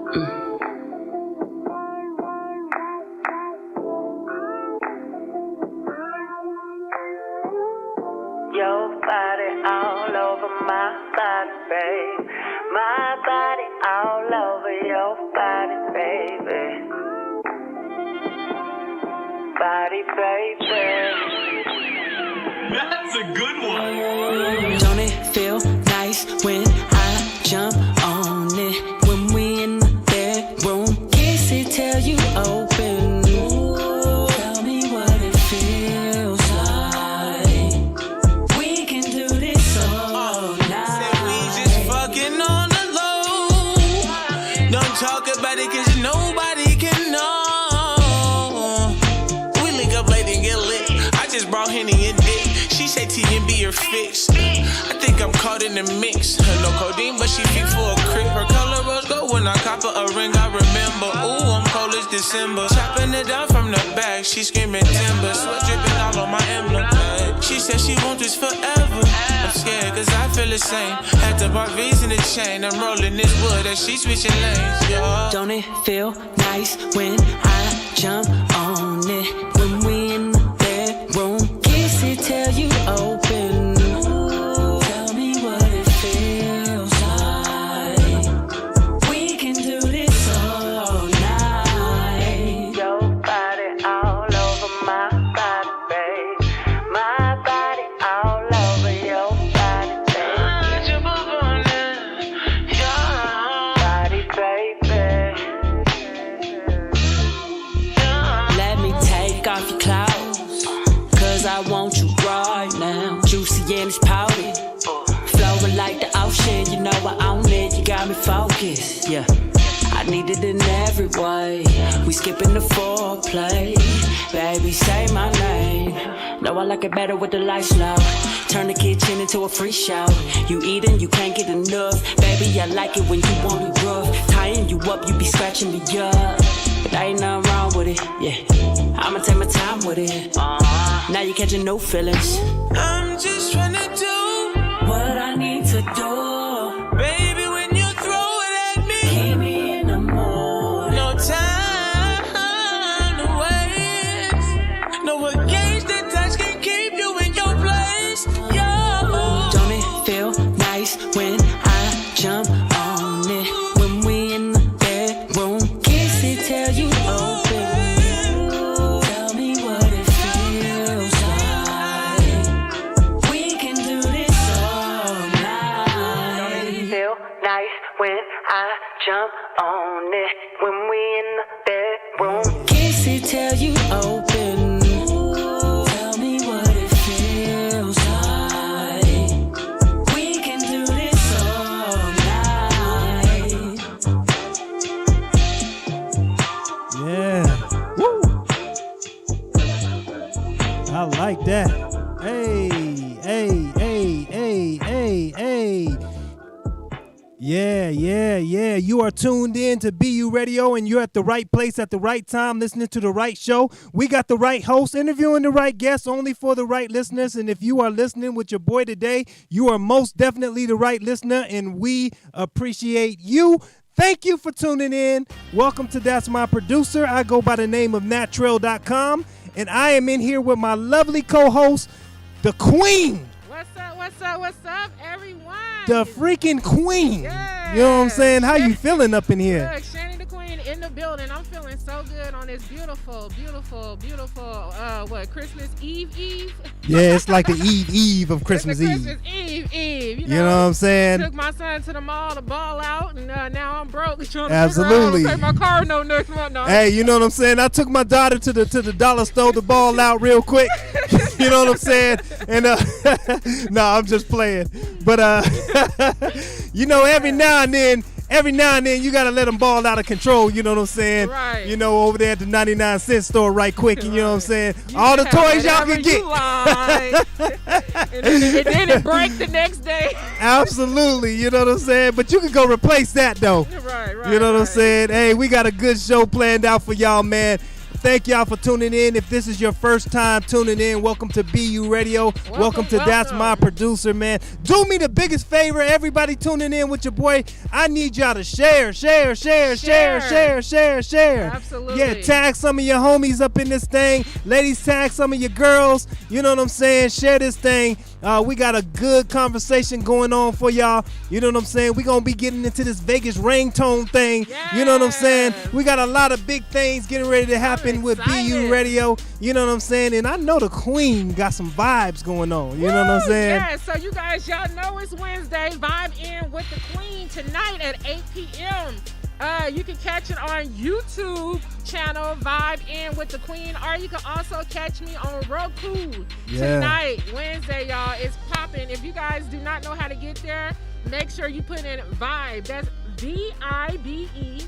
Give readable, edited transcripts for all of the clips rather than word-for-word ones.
Your body all over my body, babe. My body all over your body, baby. Body, baby. That's a good one. Don't it feel nice when I jump on it? When we in the bedroom, kiss it till you open. Ooh, tell me what it feels like. We can do this all night. Say we just fucking on the low. Don't talk about it cause nobody can know. We link up late and get lit. I just brought Henny and dick. She say T&B are fixed. I think I'm caught in the mix. No codeine, but she fit for a crib. Her color rose gold when I cop her a ring. I remember. Ooh, I'm cold as December. Chopping it down from the back. She screaming timber. Sweat dripping all on my emblem. She said she wants this forever. I'm scared cause I feel the same. Had to buy V's in the chain. I'm rolling this wood and she switching lanes. Yeah. Don't it feel nice when I jump on it? When we in the bedroom, kiss it till you open. Ooh, tell me what it feels like. We can do this all night. Your body all over my body, babe. My body all over your body, babe. Body, baby. Let me take off your clothes, cause I want you right now. Juicy and it's pouty, flowing like the ocean. You know I own it, you got me focused, yeah. I need it in every way. We skipping the foreplay. Baby, say my name. No, I like it better with the lights low. Turn the kitchen into a free show. You eating, you can't get enough. Baby, I like it when you want it rough. Tying you up, you be scratching me up. But ain't nothing wrong with it, yeah. I'ma take my time with it. Now you catching no feelings. I'm just trying to do What I need to do. baby, when you throw it at me. Keep me in the mood. No time to waste. No engage that touch can keep you in your place. Yo. Don't it feel nice when I jump on it? When we in the bedroom, kiss it till you open. Tell me what it feels like. We can do this all night. Feel nice when I jump on it. When we in the bedroom. Kiss it till you open. Tell me what it feels like. We can do this all night. Yeah. Woo. I like that. Hey, hey, hey, hey, hey, hey. Yeah. You are tuned in to BU Radio, and you're at the right place at the right time, listening to the right show. We got the right host, interviewing the right guests, only for the right listeners. And if you are listening with your boy today, you are most definitely the right listener, and we appreciate you. Thank you for tuning in. Welcome to That's My Producer. I go by the name of Natrell.com, and I am in here with my lovely co-host, the Queen. What's up, everyone? The freaking Queen. Yeah. You know what I'm saying? How you feeling up in here? Look, Shani the Queen in the building. I'm feeling so good on this beautiful, Christmas Eve? Yeah, it's like the Eve of Christmas Eve. Christmas Eve. You know what I'm saying? Took my son to the mall to ball out, and now I'm broke. Trying to Absolutely. figure out how to pay my car note next month. No. Hey, you know what I'm saying? I took my daughter to the dollar store to ball out real quick. You know what I'm saying? And no, I'm just playing. But you know, every now and then you gotta let them ball out of control. You know what I'm saying? Right. You know, over there at the 99-cent store, right quick. And you know what I'm saying? All the toys y'all can get. And then it break the next day. Absolutely. You know what I'm saying? But you can go replace that though. Right. You know what I'm saying? Hey, we got a good show planned out for y'all, man. Thank y'all for tuning in. If this is your first time tuning in, welcome to BU Radio. Welcome to That's My Producer, man. Do me the biggest favor, everybody tuning in with your boy. I need y'all to share. Absolutely. Yeah, tag some of your homies up in this thing. Ladies, tag some of your girls. You know what I'm saying? Share this thing. We got a good conversation going on for y'all. You know what I'm saying? We're going to be getting into this Vegas ringtone thing. Yes. You know what I'm saying? We got a lot of big things getting ready to happen with BU Radio. You know what I'm saying? And I know the Queen got some vibes going on. You know what I'm saying? Yeah, so you guys, y'all know it's Wednesday. Vibe in with the Queen tonight at 8 p.m. You can catch it on YouTube channel, Vibe In with the Queen, or you can also catch me on Roku tonight, Wednesday, y'all. It's popping. If you guys do not know how to get there, make sure you put in Vibe. That's VIBEIN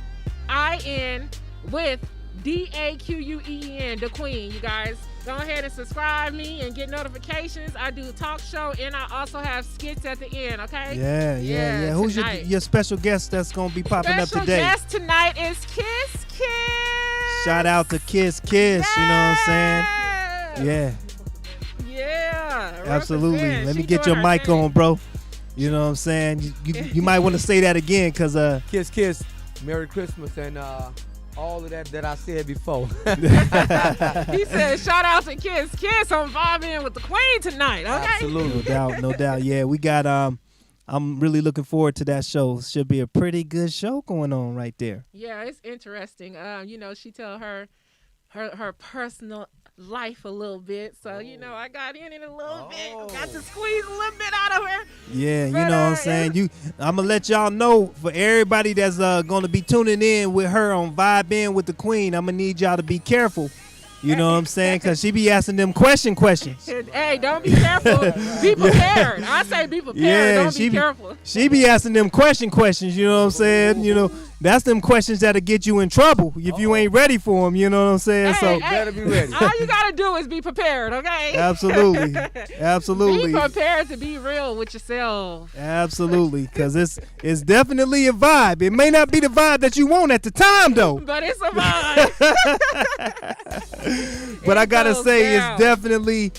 with DAQUEEN, the Queen, you guys. Go ahead and subscribe me and get notifications. I do a talk show and I also have skits at the end, okay? Yeah. Who's your special guest that's going to be popping up today? Special guest tonight is Kiss. Shout out to Kiss. You know what I'm saying? Yeah. Yeah. Absolutely. Represent. Let me She get doing your her mic thing. on, bro. You know what I'm saying? You might want to say that again because Kiss. Merry Christmas and all of that I said before. He said, shout out to Kiss. I'm vibing with the Queen tonight, okay? Absolutely. no doubt. Yeah, we got I'm really looking forward to that show. Should be a pretty good show going on right there. Yeah, it's interesting. She tell her personal life a little bit. So, I got in it a little bit. Got to squeeze a little bit out of her. Yeah, you know what I'm saying? I'm going to let y'all know, for everybody that's going to be tuning in with her on Vibe In with the Queen, I'm going to need y'all to be careful. You know what I'm saying? Because she be asking them questions. Hey, don't be careful. Be prepared. I say be prepared. Yeah, don't be careful. She be asking them questions, you know what I'm saying? That's them questions that'll get you in trouble if you ain't ready for them, you know what I'm saying? Hey, better be ready. All you got to do is be prepared, okay? Absolutely. Be prepared to be real with yourself. Absolutely, because it's definitely a vibe. It may not be the vibe that you want at the time, though. But it's a vibe. But I gotta goes say, down. it's definitely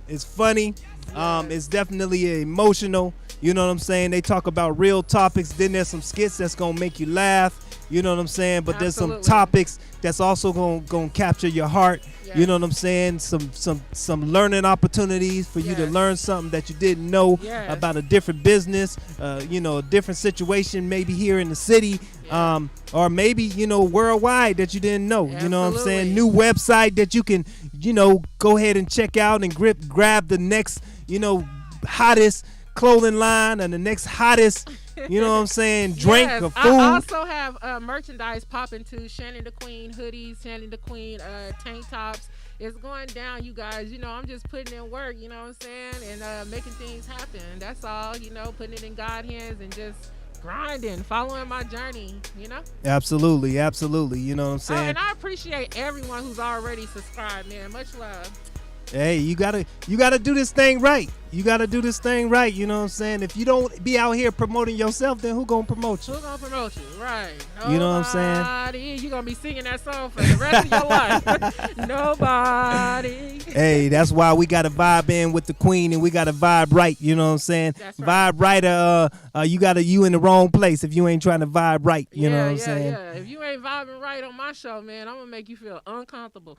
it's funny. It's definitely emotional. You know what I'm saying? They talk about real topics. Then there's some skits that's gonna make you laugh. You know what I'm saying? But there's some Absolutely. topics that's also gonna capture your heart. You know what I'm saying? Some learning opportunities for you to Yes. learn something that you didn't know Yes. about a different business. A different situation, maybe here in the city. Or maybe, worldwide that you didn't know. You know what I'm saying? Absolutely. New website that you can, go ahead and check out and grab the next, hottest clothing line and the next hottest, you know what I'm saying, drink Yes, or food. I also have merchandise popping too. Shannon the Queen hoodies, Shannon the Queen tank tops. It's going down, you guys. I'm just putting in work, you know what I'm saying, and making things happen. That's all, putting it in God's hands and just grinding, following my journey, Absolutely. You know what I'm Oh, saying? and I appreciate everyone who's already subscribed, man. Much love. Hey, you gotta do this thing right. You know what I'm saying? If you don't be out here promoting yourself, then who gonna promote you? Who's gonna promote you? Right. You know what I'm saying? Nobody. You gonna be singing that song for the rest of your life. Nobody. Hey, that's why we gotta vibe in with the Queen and we gotta vibe right. You know what I'm saying? That's right. Vibe right. You in the wrong place if you ain't trying to vibe right. You know what I'm saying? Yeah. If you ain't vibing right on my show, man, I'm gonna make you feel uncomfortable.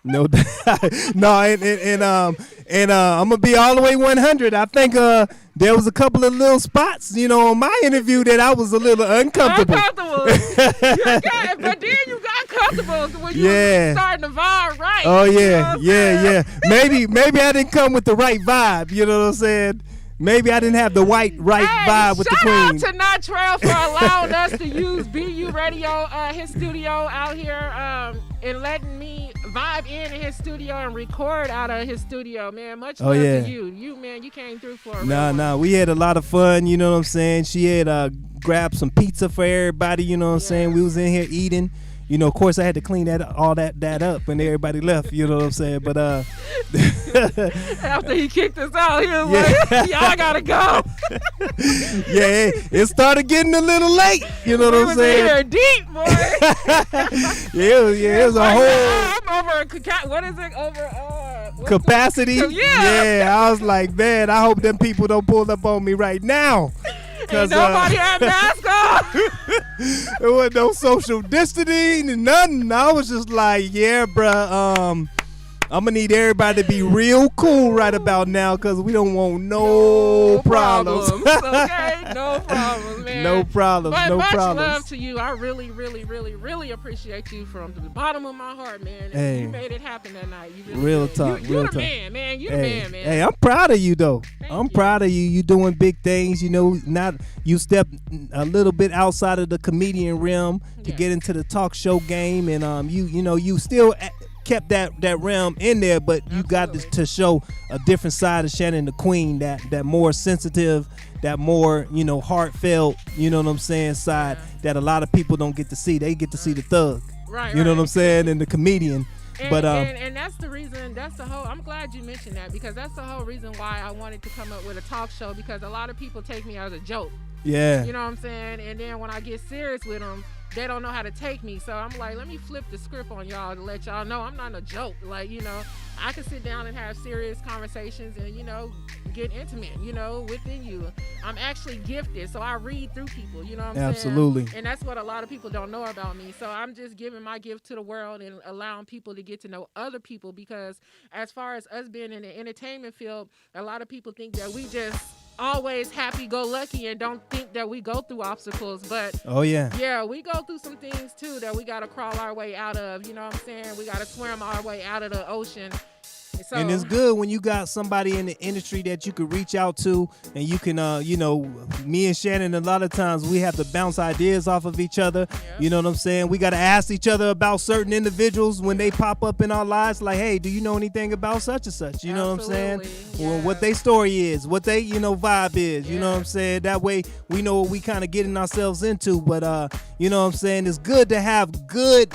No, no, and I'm gonna be all the way 100. I think there was a couple of little spots, on my interview that I was a little uncomfortable. But then you got comfortable when you Yeah. was starting to vibe right. Oh You know yeah, what I'm saying? yeah. Maybe I didn't come with the right vibe. You know what I'm saying? Maybe I didn't have the right vibe with the Queen. Shout out to Natrell for allowing us to use BU Radio, his studio out here, and letting me vibe in his studio and record out of his studio, man. Much love yeah. to you. You, man, you came through for a real Nah, one. we had a lot of fun, you know what I'm saying? She had grabbed some pizza for everybody, you know what I'm saying? We was in here eating, you know, of course, I had to clean all that up when everybody left. You know what I'm saying? But after he kicked us out, he was like, "Y'all gotta go." Yeah, it started getting a little late. You know what I'm saying? We was in here deep, boy. It was a whole. I'm over. What is it over? Capacity. Yeah. I was like, man, I hope them people don't pull up on me right now. Ain't nobody had masks on. There was no social distancing and nothing. I was just like, yeah, bruh. I'm gonna need everybody to be real cool right about now, cause we don't want no problems. Okay, no problems, man. No problems. But no much problems. love to you. I really, really, really, really appreciate you from the bottom of my heart, man. Hey. You made it happen that night. You really Real did. talk. You real the talk. man. You the man, man. Hey, I'm proud of you though. I'm you. proud of you. You doing big things. You know, you step a little bit outside of the comedian realm to Yes. get into the talk show game, and you still kept that realm in there, but you got to show a different side of Shannon the Queen, that more sensitive, that more, heartfelt, you know what I'm saying, side that a lot of people don't get to see. They get to see the thug. Right. You know what I'm saying, and the comedian. And that's the reason, I'm glad you mentioned that, because that's the whole reason why I wanted to come up with a talk show, because a lot of people take me as a joke. Yeah. You know what I'm saying? And then when I get serious with them, they don't know how to take me. So I'm like, let me flip the script on y'all to let y'all know I'm not a joke. Like, I can sit down and have serious conversations and, get intimate, within you. I'm actually gifted, so I read through people, you know what I'm saying? Absolutely. And that's what a lot of people don't know about me. So I'm just giving my gift to the world and allowing people to get to know other people, because as far as us being in the entertainment field, a lot of people think that we just always happy-go-lucky and don't think that we go through obstacles, but we go through some things too that we got to crawl our way out of, you know what I'm saying? We got to swim our way out of the ocean. So, and it's good when you got somebody in the industry that you could reach out to, and you can, me and Shannon, a lot of times we have to bounce ideas off of each other. Yeah. You know what I'm saying? We got to ask each other about certain individuals when they pop up in our lives. Like, hey, do you know anything about such and such? You know what I'm saying? Yeah. Well, what their story is, what they, vibe is. You know what I'm saying? That way we know what we kind of getting ourselves into. But, you know what I'm saying? It's good to have good,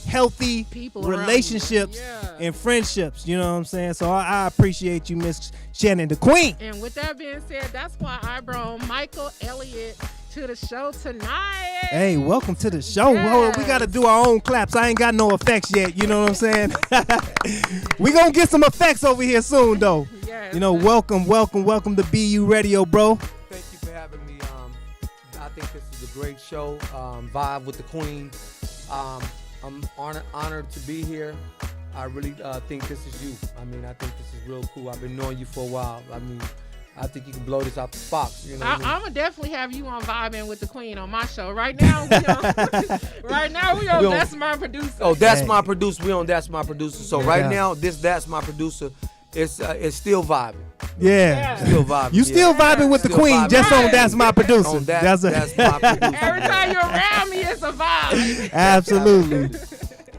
healthy people relationships and friendships, you know what I'm saying? So I appreciate you, Miss Shannon the Queen. And with that being said, that's why I brought Michael Elliott to the show tonight. Hey, welcome to the show. Yes. Hold on, we got to do our own claps. I ain't got no effects yet, you know what I'm saying? We gonna get some effects over here soon, though. Yes. Welcome to BU Radio, bro. Thank you for having me. I think this is a great show. Vibe with the Queen. I'm honored to be here. I really think this is you. I think this is real cool. I've been knowing you for a while. I think you can blow this out the box. You know I'm gonna definitely have you on Vibing with the Queen on my show. Right now, we on That's My Producer. Oh, That's My Producer. We on That's My Producer. So right now, That's My Producer. It's still vibing. Yeah. Still vibing. You still vibing with the Still Queen, vibing. just on That's My Producer. On That's My Producer. Every time you're around me, it's a vibe.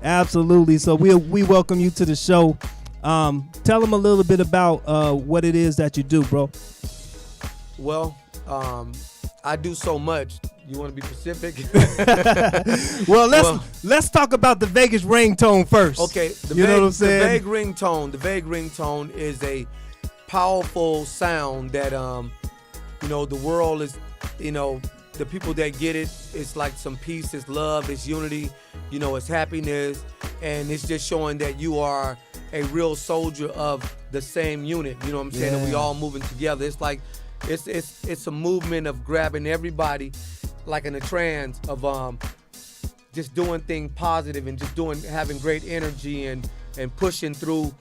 Absolutely. So we welcome you to the show. Tell them a little bit about what it is that you do, bro. Well, I do so much. You want to be specific? Well, let's talk about the Vegas ringtone first. Okay, you know what I'm saying? The vague ringtone is a powerful sound that the world is, the people that get it, it's like some peace, it's love, it's unity, it's happiness, and it's just showing that you are a real soldier of the same unit. You know what I'm saying? And we all moving together. It's like it's a movement of grabbing everybody, like in a trance of just doing things positive and just having great energy and pushing through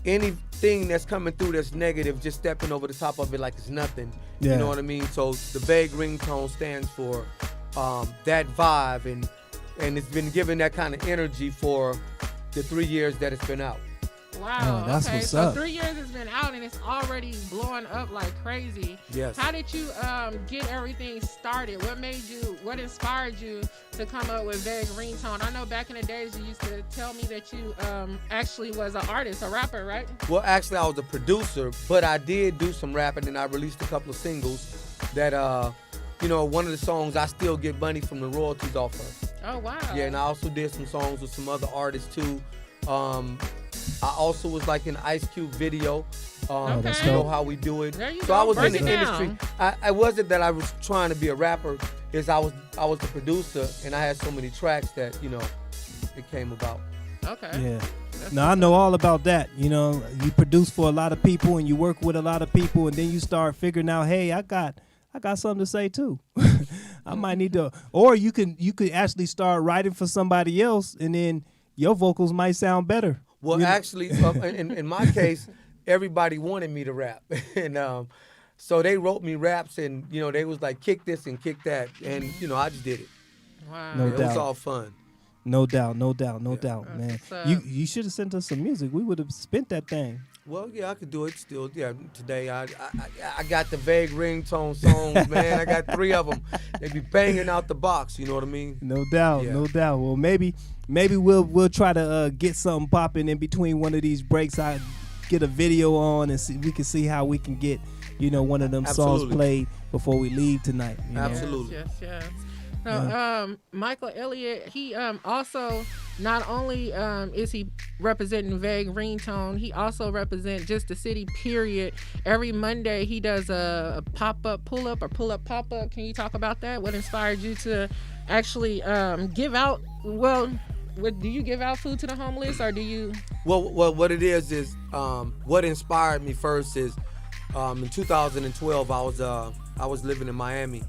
anything that's coming through that's negative, just stepping over the top of it like it's nothing. Yeah. You know what I mean? So the vague ringtone stands for that vibe, and it's been given that kind of energy for the 3 years that it's been out. Wow. Oh, that's okay. what's So up. 3 years it's been out and it's already blowing up like crazy. Yes. How did you get everything started? What inspired you to come up with Vague Ringtone? I know back in the days you used to tell me that you actually was an artist, a rapper, right? Well, actually I was a producer, but I did do some rapping and I released a couple of singles that one of the songs I still get money from the royalties off of. Oh wow. Yeah, and I also did some songs with some other artists too. I also was like in Ice Cube video. Okay. You know how we do it. There you So go. I was Break in the it down. industry. I wasn't that I was trying to be a rapper. Is I was the producer, and I had so many tracks that it came about. Okay. Yeah. Now I know all about that. You know, you produce for a lot of people and you work with a lot of people, and then you start figuring out, hey, I got something to say too. I might need to, or you could actually start writing for somebody else, and then your vocals might sound better. Well, actually, in my case, everybody wanted me to rap, and so they wrote me raps, and they was like, kick this and kick that, and I just did it. Wow. No It doubt. was all fun. No doubt, man. what's up. You should have sent us some music. We would have spent that thing. Well, yeah, I could do it still. Yeah, today I got the vague ringtone songs, man. I got 3 of them. They be banging out the box. You know what I mean? No doubt, Yeah. no doubt. Well, maybe we'll try to get something popping in between one of these breaks. I get a video on and we can see how we can get one of them songs Absolutely. played before we leave tonight. You know? Absolutely. Yes. So, Michael Elliott, he also not only is he representing Vague Ringtone, he also represents just the city. Period. Every Monday he does a pop-up pull-up or pull-up pop-up. Can you talk about that? What inspired you to actually give out? Well, do you give out food to the homeless, or do you? Well, what it is what inspired me first is in 2012 I was living in Miami.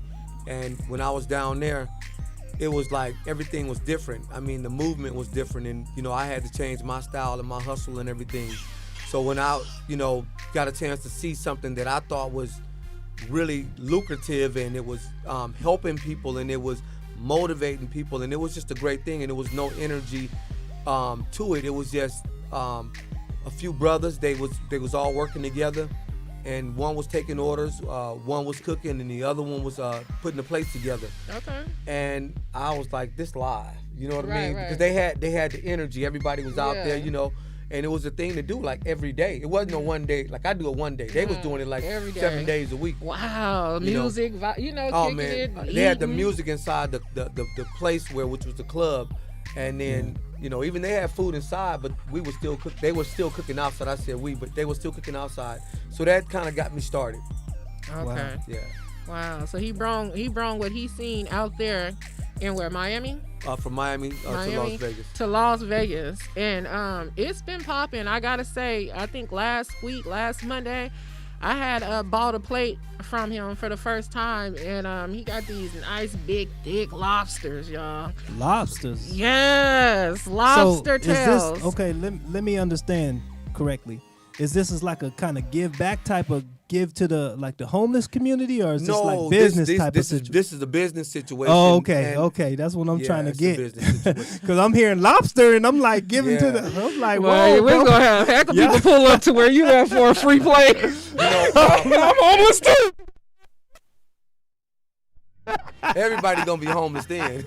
And when I was down there, it was like everything was different. I mean, the movement was different, and I had to change my style and my hustle and everything. So when I, got a chance to see something that I thought was really lucrative, and it was helping people, and it was motivating people, and it was just a great thing, and there was no energy to it. It was just a few brothers. They was all working together. And one was taking orders, one was cooking, and the other one was putting the plates together. Okay. And I was like, this live, you know what I Right, mean? right. Because they had the energy. Everybody was out there, Yeah. and it was a thing to do like every day. It wasn't a one day, like I do it one day. They was doing it like Every day. 7 days a week. Wow, You know. music, Oh kicking man, it. they had the eating. music inside the place which was the club, and then even they had food inside, but we were still cook. They were still cooking outside. I said we, but they were still cooking outside. So that kind of got me started. Okay. Yeah, Wow. So he brung what he seen out there in where Miami from Miami, to Las Vegas. to Las Vegas, and it's been popping. I gotta say, I think last Monday, I had bought a plate from him for the first time, and he got these nice big thick lobsters, y'all. Lobsters. Yes, lobster so is tails. this, okay, let me understand correctly. Is this like a kind of give back type of give to the homeless community, or is this like business type of situation? This is a business situation. Oh, okay, and- okay. That's what I'm trying to it's a get. business situation. Because I'm hearing lobster and I'm like giving to Yeah. the. I'm like, Well, whoa, we're bro. gonna have heck of Yeah. people pull up to where you at for a free plate. I'm homeless too. Everybody gonna be homeless then.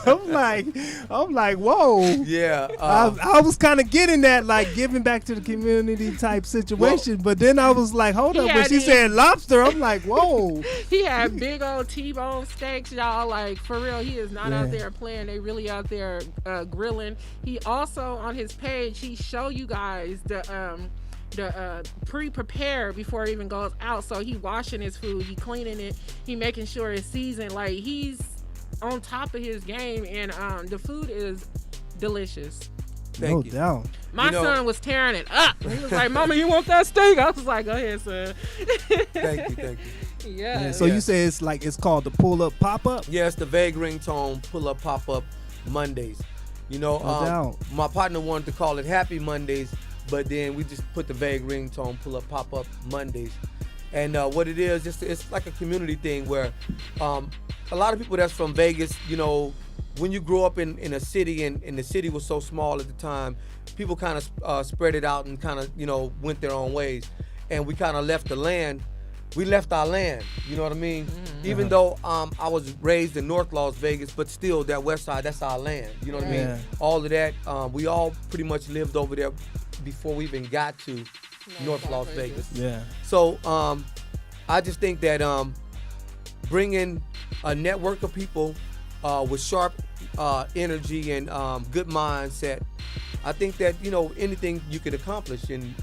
I'm like, whoa. Yeah. I was kind of getting that, like giving back to the community type situation, but then I was like, hold up, Yeah, when she it is. said lobster, I'm like, whoa. He had big old T-bone steaks, y'all. Like, for real, he is not out Yeah. there playing. They really out there grilling. He also, on his page, he show you guys the pre-prepared before it even goes out. So he washing his food, he cleaning it, he making sure it's seasoned. Like, he's on top of his game, and the food is delicious. No Thank you. doubt. My son was tearing it up. He was like, "Mama, you want that steak?" I was like, "Go ahead, son." Thank you. Yeah. Yeah, so you say it's called the pull up pop up? Yeah, it's the Vague Ringtone Pull Up Pop Up Mondays. No doubt. My partner wanted to call it Happy Mondays, but then we just put the Vague Ringtone Pull Up Pop Up Mondays. And what it is, it's like a community thing where a lot of people that's from Vegas, when you grow up in a city and the city was so small at the time, people kind of spread it out and kind of, went their own ways. And we kind of left the land. We left our land, you know what I mean? Even though I was raised in North Las Vegas, but still that west side, that's our land, you know what I mean? Yeah. All of that, we all pretty much lived over there before we even got to North Las Vegas. Yeah. So I just think that bringing a network of people with sharp energy and good mindset, I think that anything you could accomplish, and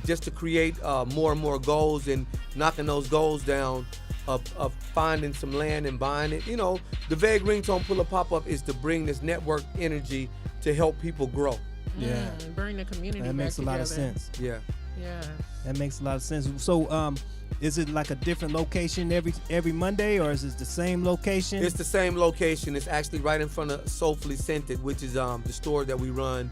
just to create more and more goals and knocking those goals down, of finding some land and buying it. The Vague Ringtone Pull Up Pop-Up is to bring this network energy to help people grow. Yeah, bring the community that back makes a lot of together. sense. Yeah. That makes a lot of sense. So, is it like a different location every Monday, or is it the same location? It's the same location. It's actually right in front of Soulfully Scented, which is the store that we run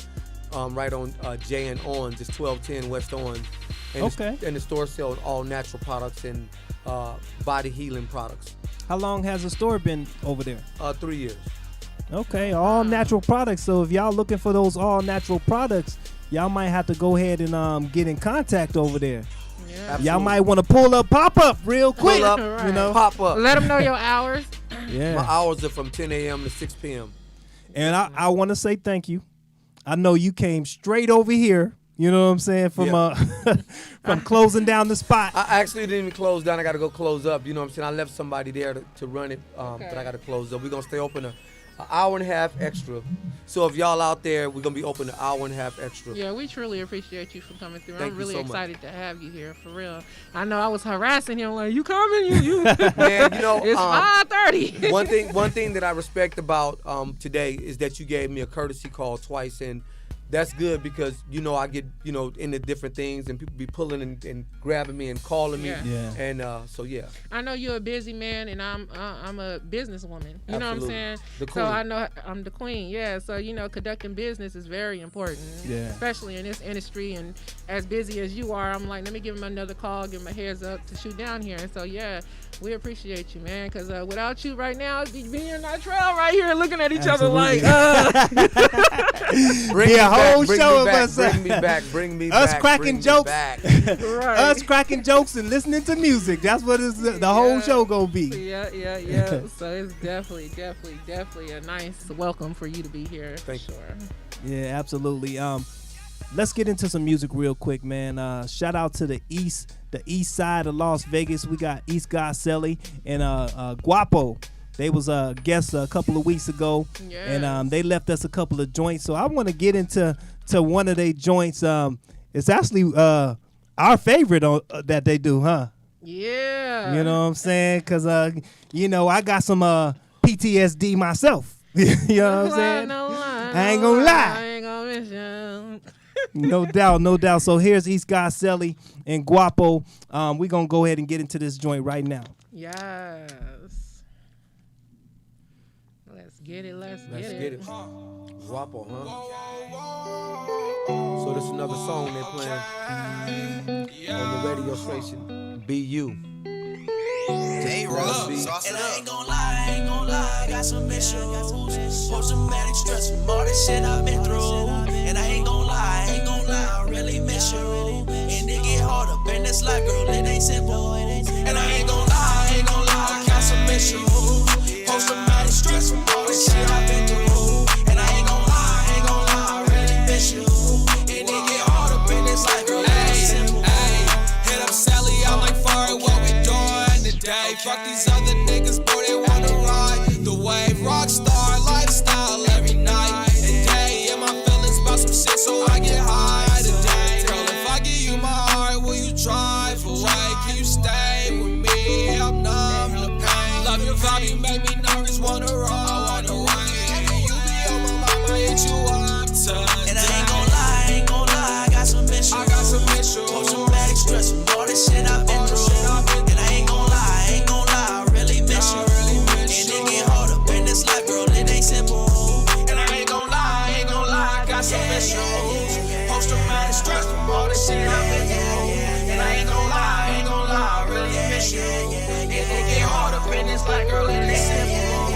right on J and Owens. It's 1210 West Owens. And Okay. And the store sells all natural products and body healing products. How long has the store been over there? 3 years. Okay, all natural products. So if y'all looking for those all natural products, y'all might have to go ahead and get in contact over there. Yeah. Absolutely. Y'all might want to pull up, pop up real quick. Pull up, Right. pop up. Let them know your hours. Yeah. My hours are from 10 a.m. to 6 p.m. And I want to say thank you. I know you came straight over here. You know what I'm saying? From from closing down the spot. I actually didn't even close down. I got to go close up. You know what I'm saying? I left somebody there to run it, but I got to close up. We're going to stay open an hour and a half extra. So if y'all out there, we're going to be open an hour and a half extra. Yeah, we truly appreciate you for coming through. Thank I'm you really so much. excited to have you here, for real. I know I was harassing him, like, you coming? You. Man, It's 5:30. one thing that I respect about today is that you gave me a courtesy call twice, and that's good because I get into different things and people be pulling and grabbing me and calling me. Yeah. And so yeah. I know you're a busy man, and I'm a businesswoman. You know what I'm Absolutely. saying? The So queen. I know I'm the queen. Yeah. So conducting business is very important. Yeah. Especially in this industry, and as busy as you are, I'm like, let me give him another call, give him a heads up to shoot down here. And so yeah, we appreciate you, man. Because without you right now, we'd be in our trail right here looking at each other like, Bring me Yeah, whole back, show of bring us. me back, bring me Us back. cracking bring me jokes. back. right. Us cracking jokes and listening to music. That's what the whole show gonna be. Yeah. So it's definitely a nice welcome for you to be here. Thank for you. sure. Yeah, absolutely. Let's get into some music real quick, man. Shout out to the east side of Las Vegas. We got East Garcelli and Guapo. They was guests a couple of weeks ago, and they left us a couple of joints. So I want to get into one of their joints. It's actually our favorite that they do, huh? Yeah. You know what I'm saying? Cause I got some PTSD myself. You know what I'm saying? No lie, I ain't gonna lie. I ain't gonna miss you. No doubt. So here's East Garcelli and Guapo. We're gonna go ahead and get into this joint right now. Yes. Let's get it. Let's Let's get get it. it. Guapo, huh? So this is another song they're playing on the radio station. Be You. Hey, Let's be. and I ain't gon' lie, got some issues. Post-traumatic stress from all the shit I've been through. And I ain't gon' lie, I really miss you. And it get harder, been this life, girl, it ain't simple. And I ain't gon' lie, got some issues. Post-traumatic stress from all the shit I've been through. And I ain't gon' lie, I really miss you. And it get harder, been this life, girl, it ain't simple. Hit up Sally, I'm like, fire, what we doing today? Fuck these other niggas, boy, they wanna ride the wave. Rockstar lifestyle every night and day. And my feelings about some shit, so I get high today. Girl, if I give you my heart, will you drive away? Can you stay with me? I'm numb to pain. Love your vibe, you make me nervous, wanna run away. You be on my mind, I hit you up today. And I ain't gon' lie, I got some issues. Post-traumatic stress from all the shit I've been through. And I ain't gon' lie, I really miss you. And it get harder, been this life, girl, it ain't simple. And I ain't gon' lie, I got some issues. Post-traumatic stress from all the shit I've been through. And I ain't gon' lie, I really miss you. And it get harder, been this life, girl, it ain't simple.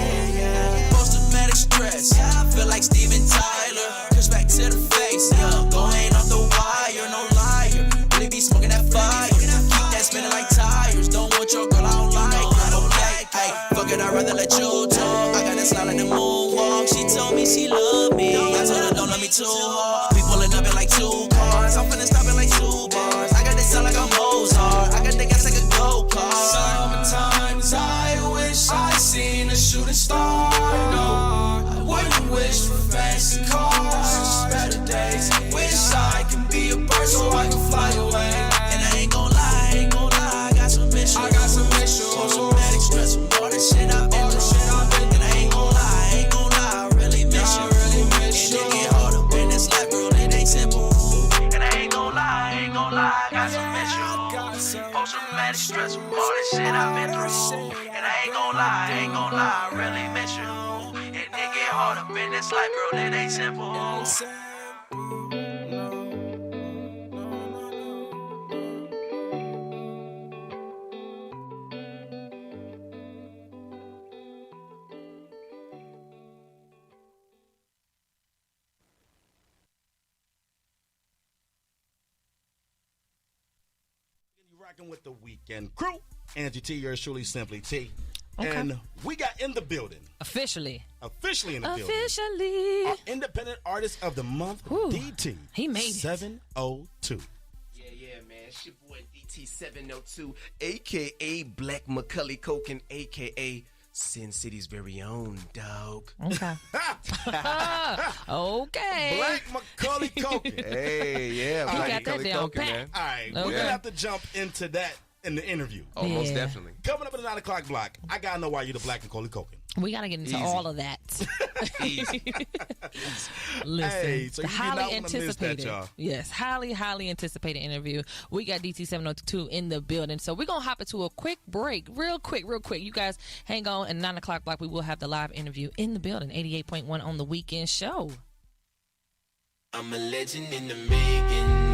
Post-traumatic stress, I feel like Steven Tyler. Push back to the face, going off the wire, no liar. Really be smoking that fire, keep that spinning like tires. Don't want your girl, I don't like. Hey, fuck it, I'd rather let you talk. I got that slide like the moonwalk. She told me she loved me, I told her don't love me too hard. We pulling up in like 2 cars, I'm finna stop in like 2 bars. I got this sound like I'm Mozart, I got the gas like a go-kart. Sometimes I wish I seen a shooting star. that I've been through. And I ain't gonna lie, I really miss you. And it get hard up in this life, girl, it ain't simple. Rocking with the weekend crew. Angie T, yours truly, Simply T. Okay. And we got in the building. Officially in the building. Officially. Our independent artist of the month, Ooh, DT. he made it. 702. Yeah, man. It's your boy DT702, a.k.a. Black Macaulay Culkin, a.k.a. Sin City's very own, dog. Okay. Okay. Black Macaulay Culkin. Hey, yeah. He Black got that Macaulay down Culkin, pat. man. All right, we're Okay. going to have to jump into that in the interview. Oh, most Yeah. definitely. Coming up at the 9 o'clock block, I got to know why you're the Black Macaulay Culkin. We got to get into Easy. all of that. Easy. Listen, Hey, so the you do highly not wanna miss that, anticipated, y'all. yes, highly anticipated interview. We got DT702 in the building, so we're gonna hop into a quick break, real quick. You guys hang on, and 9 o'clock block we will have the live interview in the building, 88.1 on the weekend show. I'm a legend in the making.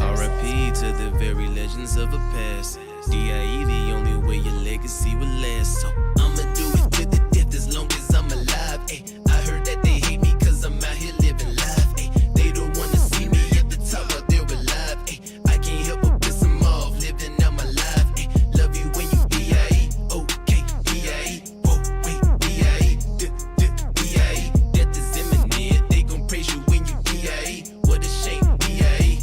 R.I.P. to the very legends of the past. D.I.E. the only way your legacy will last. So I'ma do it to the death as long as I'm alive. Ay, I heard that they hate me cause I'm out here living life. Ay, they don't wanna see me at the top while they're alive. Ay, I can't help but piss them off, living out my life. Ay, love you when you D.I.E. Okay, D.I.E. Whoa, wait, D.I.E. D.I.E. Death is imminent, they gon' praise you when you D.I.E. What a shame, D.I.E.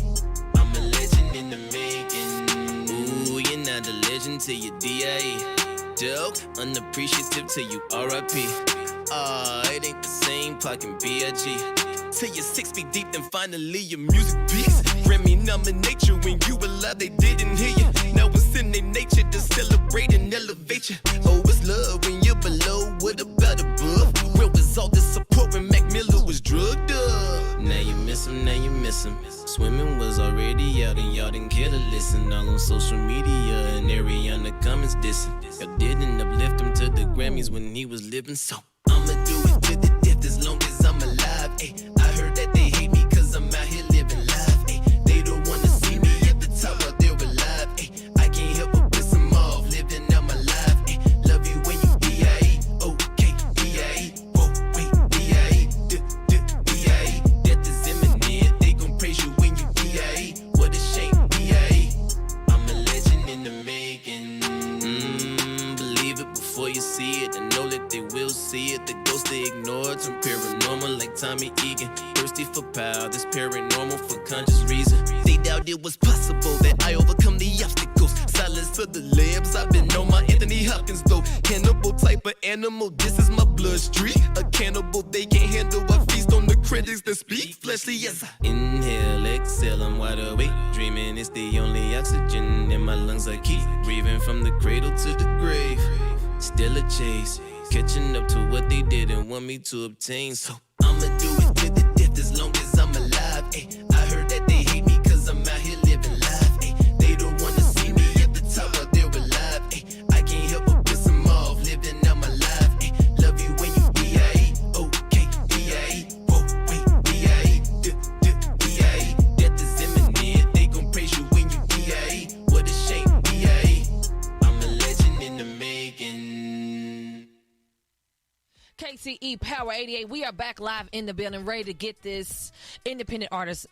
I'm a legend in the making. Ooh, you're not a legend till you D.I.E. Dope, unappreciative till you R.I.P. It ain't the same, Parkin' B.I.G. Till you're 6 feet deep, then finally your music beats. Grammy nominate you when you alive, they didn't hear you. Now it's in their nature to celebrate and elevate you. Oh, it's love when you're below, what about above? Where was all this support when Mac Miller was drugged up? Now you miss him, Swimming was already out and y'all didn't care to listen. All on social media and Ariana comments dissing. Y'all didn't uplift him to the Grammys when he was living, so I'ma do it to the death as long as I'm alive. Ay, I heard that they hate me cause I'm out here living life. Ay, they don't wanna see me at the top while they're alive. Ay, I can't help but piss them off, living out my life. Ay, love you when you D.I.E. Okay, D.I.E. Whoa, wait, D.I.E. D.I.E. Death is imminent, they gon' praise you when you D.I.E. What a shame, D.I.E. I'm a legend in the making. Believe it before you see it, and know that they will see it. The ghosts they ignore turn paranormal like Tommy Egan. Thirsty for power, this paranormal for conscious reason. They doubt it was possible that I overcome the obstacles. Silence to the labs, I've been on my Anthony Hopkins though. Cannibal type of animal, this is my bloodstream. A cannibal they can't handle, I feast on the critics that speak fleshly. Yes, I inhale, exhale, I'm wide awake. Dreaming it's the only oxygen in my lungs I keep breathing from the cradle to the grave. Still a chase, catching up to what they didn't want me to obtain. So I'ma do it to the death as long as I'm alive. Ay, I heard that they hate me cause I'm out here living life. Ay, they don't wanna see me at the top while they're alive. Ay, I can't help but piss them off, living out my life. Ay, love you when you D.I.E. Okay, D.I.E. Whoa, wait, D.I.E. D.I.E. Death is imminent, they gon' praise you when you D.I.E. What a shame, D.I.E. I'm a legend in the making. KCE Power 88. We are back live in the building, ready to get this independent artist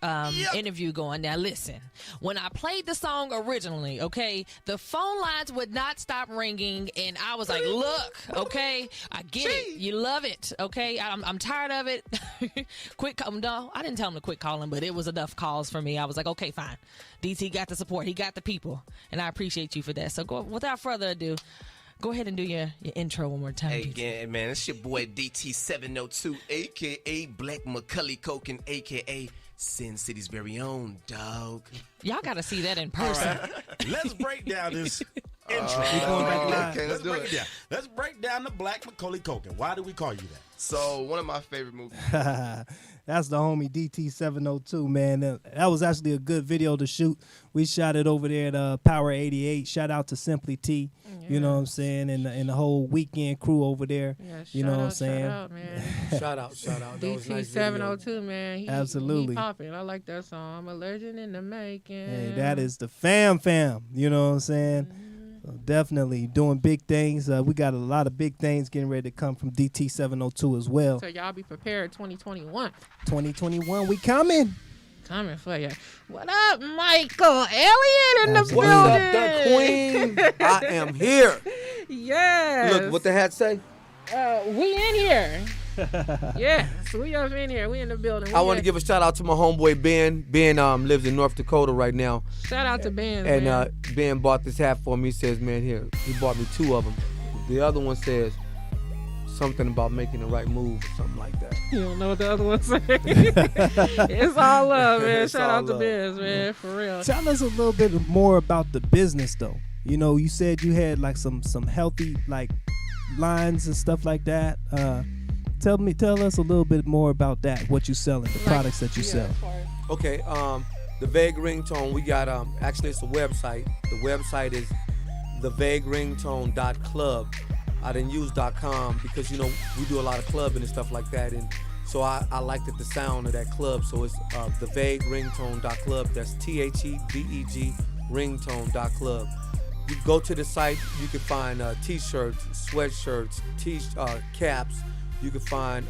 interview going. Now, listen, when I played the song originally, okay, the phone lines would not stop ringing, and I was like, look, okay, I get it. You love it, okay? I'm tired of it. No, I didn't tell him to quit calling, but it was enough calls for me. I was like, okay, fine. DT got the support. He got the people, and I appreciate you for that. So without further ado, go ahead and do your intro one more time. Hey, again, man, it's your boy DT702, a.k.a. Black Macaulay Culkin, a.k.a. Sin City's very own, dog. Y'all got to see that in person. All right. Let's break down this intro. Okay, let's do break it. down. Let's break down the Black Macaulay Culkin. Why do we call you that? So, one of my favorite movies. That's the homie DT702, man. That was actually a good video to shoot. We shot it over there at Power 88. Shout out to Simply T. Yes. You know what I'm saying? And the whole weekend crew over there. Yes, you know what I'm saying? Shout out, man. Shout out. That was a nice video. DT702, man. Absolutely. He popping. I like that song. I'm a legend in the making. Hey, that is the fam. You know what I'm saying? So definitely doing big things. We got a lot of big things getting ready to come from DT702 as well. So y'all be prepared 2021. 2021, we coming. Coming for you. What up, Michael Elliott in the Absolutely. building? What's up, the queen? I am here. Yes. Look, what the hat say? We in here. Yes, we up in here. We in the building. I want to give a shout out to my homeboy Ben. Ben lives in North Dakota right now. Shout out to Ben. And Ben bought this hat for me. He says, man, here, he bought me 2 of them. The other one says something about making the right move or something like that. You don't know what the other one say. It's all love, man. It's Shout all out to love. Ben, man, for real. Tell us a little bit more about the business, though. You know, you said you had like some healthy like lines and stuff like that. Tell us a little bit more about that. What you selling, the products that you sell. Okay, the Vague Ringtone, we got actually it's a website. The website is thevagueringtone.club. I didn't use .com because, you know, we do a lot of clubbing and stuff like that, and so I liked the sound of that club. So it's thevagueringtone.club. That's THEVEG ringtone.club. You go to the site, you can find t-shirts, sweatshirts, caps. You can find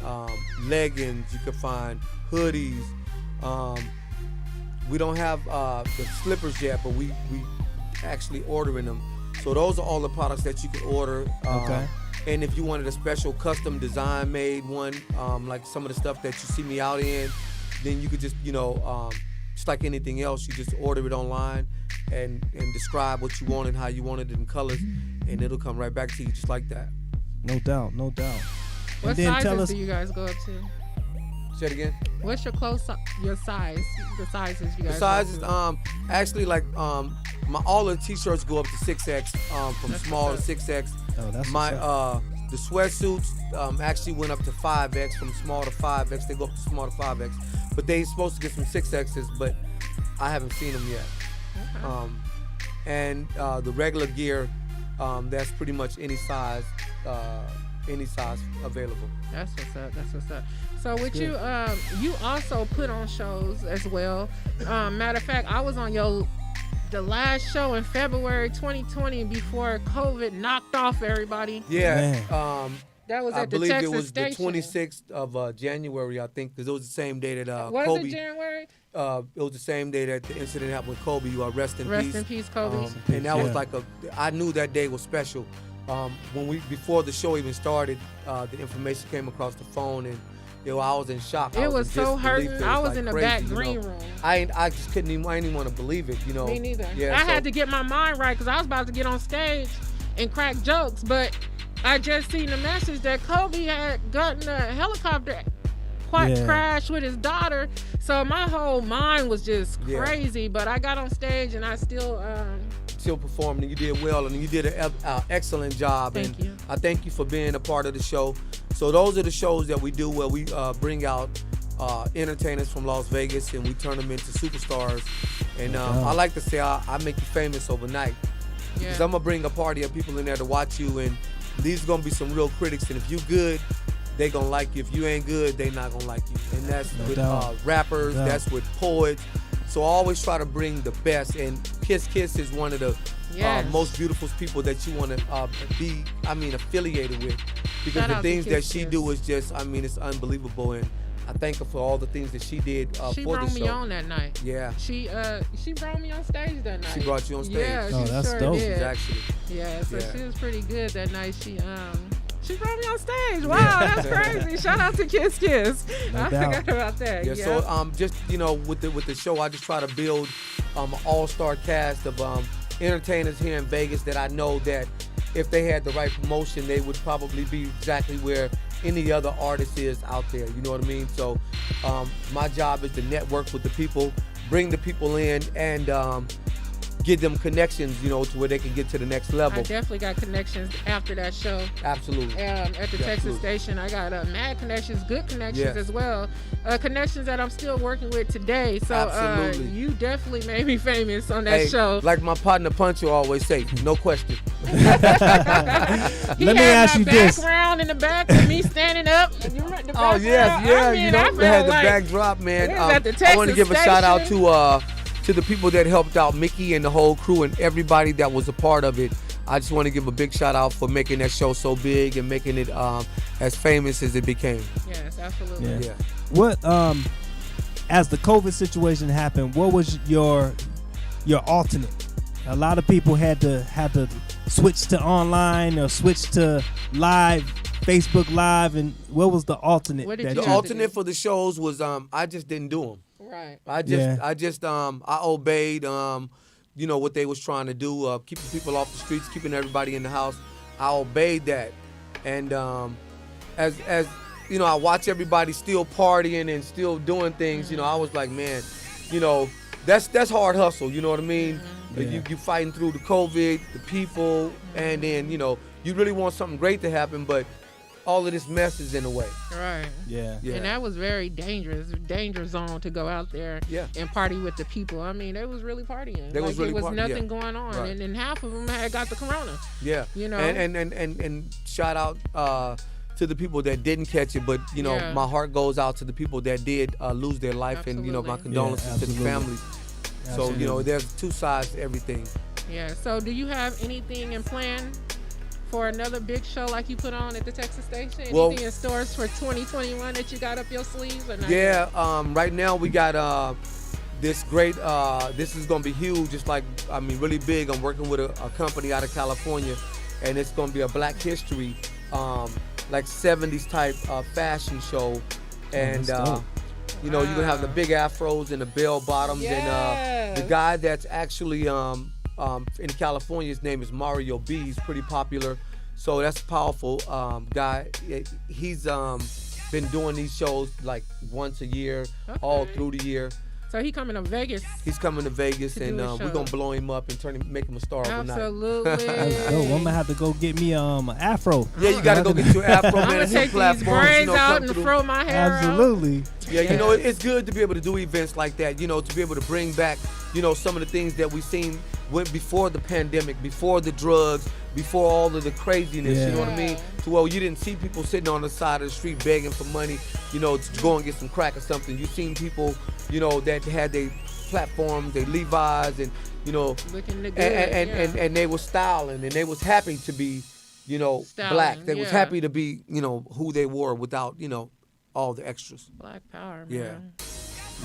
leggings. You can find hoodies. We don't have the slippers yet, but we actually ordering them. So those are all the products that you can order. Okay. And if you wanted a special custom design made one, like some of the stuff that you see me out in, then you could just, you know, just like anything else, you just order it online and describe what you want and how you want it in colors, and it'll come right back to you just like that. No doubt. What sizes do you guys go up to? Say it again. What's your your size? The sizes you guys. The sizes, go to? actually, like all the t-shirts go up to 6X, from That's small to what's 6X. Oh, that's My what's the sweatsuits actually went up to 5X, from small to 5X. They go up to small to 5X, but they supposed to get some 6Xs, but I haven't seen them yet. Okay. And the regular gear, that's pretty much any size available. That's what's up. So with you, you also put on shows as well. Matter of fact, I was on the last show in February 2020 before COVID knocked off everybody. Yeah. That was I at the believe Texas it was station. the 26th of January, I think, because it was the same day that Was Kobe. it January? It was the same day that the incident happened with Kobe. Rest in peace. Rest in peace, Kobe. And that was like I knew that day was special. Before the show even started, the information came across the phone, and I was in shock. It was so disbelief. hurting. It I was like in the crazy, back you know. green room. I just couldn't even. I didn't even want to believe it. You know. Me neither. Yeah, I had to get my mind right because I was about to get on stage and crack jokes, but I just seen the message that Kobe had gotten a helicopter crash with his daughter. So my whole mind was just crazy. But I got on stage and I still performed, and you did well, and you did an excellent job. Thank you. I thank you for being a part of the show. So those are the shows that we do where we bring out entertainers from Las Vegas and we turn them into superstars. And I like to say I make you famous overnight. Because I'm going to bring a party of people in there to watch you, and these are going to be some real critics. And if you good, they going to like you. If you ain't good, they not going to like you. And that's with rappers, that's with poets. So I always try to bring the best, and Kiss is one of the most beautiful people that you want to be affiliated with, because the things that she do is just, it's unbelievable, and I thank her for all the things that she did for the show. She brought me on that night. Yeah. She brought me on stage that night. She brought you on stage. Yeah, she that's sure dope. did. Actually. Yeah, so she was pretty good that night. She brought me on stage. Wow, that's crazy. Shout out to Kiss. No I doubt. forgot about that. Yeah, so just with the show, I just try to build an all-star cast of entertainers here in Vegas that I know that if they had the right promotion, they would probably be exactly where any other artist is out there. You know what I mean? So my job is to network with the people, bring the people in, and give them connections, to where they can get to the next level. I definitely got connections after that show. Absolutely. At the Texas Absolutely. station, I got mad connections, good connections Yeah. as well. Connections that I'm still working with today. So Absolutely. you definitely made me famous on that show. Like my partner Punch will always say, no question. Let me ask you my this. background in the back with me standing up. You remember the Oh yes, background? yeah. I mean, we I had felt the like backdrop, man. we was at the I want to Texas give a shout out station. to the people that helped out Mickey and the whole crew and everybody that was a part of it. I just want to give a big shout out for making that show so big and making it as famous as it became. Yes, absolutely. Yeah. What as the COVID situation happened, what was your alternate? A lot of people had to switch to online or switch to live, Facebook Live, and what was the alternate? What did that you The do? alternate for the shows was I just didn't do them. Right. I obeyed what they was trying to do, keeping people off the streets, keeping everybody in the house. I obeyed that, and as I watch everybody still partying and still doing things. I was like, man, that's hard hustle. You know what I mean? Yeah. You fighting through the COVID, the people, and then you really want something great to happen, but all of this mess is in the way. Right. Yeah. And that was very dangerous, danger zone to go out there and party with the people. I mean, they was really partying. They was really there was partying, nothing yeah. going on, Right. and half of them had got the corona. Yeah. And shout out to the people that didn't catch it, but Yeah. my heart goes out to the people that did lose their life, and my Absolutely. condolences Yeah, to the absolutely. families. Absolutely. So there's two sides to everything. Yeah. So, do you have anything in plan for another big show like you put on at the Texas station? Anything Well- in stores for 2021 that you got up your sleeves? Or not Yeah, yet? right now we got this great, this is going to be huge. It's like, really big. I'm working with a company out of California, and it's going to be a Black History, like 70s type fashion show. And, that's dope. you're going to have the big afros and the bell bottoms. And the guy that's actually in California, his name is Mario B. He's pretty popular. So that's a powerful guy. He's been doing these shows like once a year, all through the year. So he coming to Vegas. He's coming to Vegas, To and do a we're show. gonna blow him up and make him a star overnight. Absolutely. That's dope. I'm gonna have to go get me an afro. Yeah, you gotta go get your afro, I'm man. gonna New take these platforms, braids out come and through. throw my hair out. Absolutely. Yeah, it's good to be able to do events like that, to be able to bring back, some of the things that we seen went before the pandemic, before the drugs, before all of the craziness, you know what I mean? To where you didn't see people sitting on the side of the street begging for money, to go and get some crack or something. You seen people, that had their platforms, their Levi's, and, Looking good. and they was styling, and they was happy to be, black. They was yeah. happy to be, who they were without, all the extras. Black power, Yeah. man.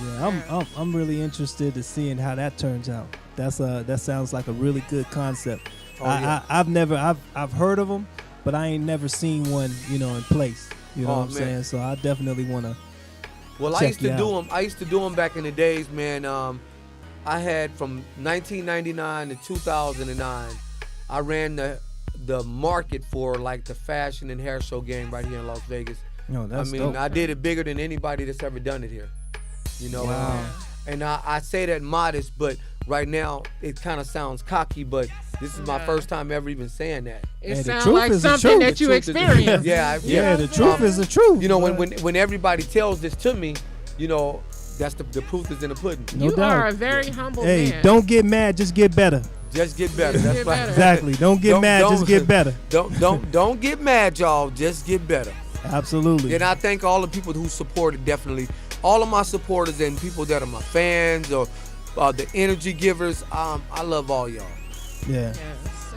Yeah, I'm really interested to seeing how that turns out. That sounds like a really good concept. Oh, yeah. I've heard of them, but I ain't never seen one, in place. You know Oh, what I'm man. saying? So I definitely want to. Well, I Check used to you do out. them. I used to do them back in the days, man. I had from 1999 to 2009. I ran the market for like the fashion and hair show game right here in Las Vegas. No, that's dope. I did it bigger than anybody that's ever done it here. Wow. And I say that modest, but right now it kind of sounds cocky, but this is my first time ever even saying that. It Hey, the sounds truth like is the something truth. that The you truth is- experienced. Yeah, the truth is the truth. When everybody tells this to me, that's the proof is in the pudding. No You doubt. are a very humble Hey, man. don't get mad, just get better. Just get better. Just That's get right. better. Exactly. Don't get mad, just get better. Don't get mad, y'all. Just get better. Absolutely. And I thank all the people who supported, definitely. All of my supporters and people that are my fans or the energy givers. I love all y'all. Yeah. Yes,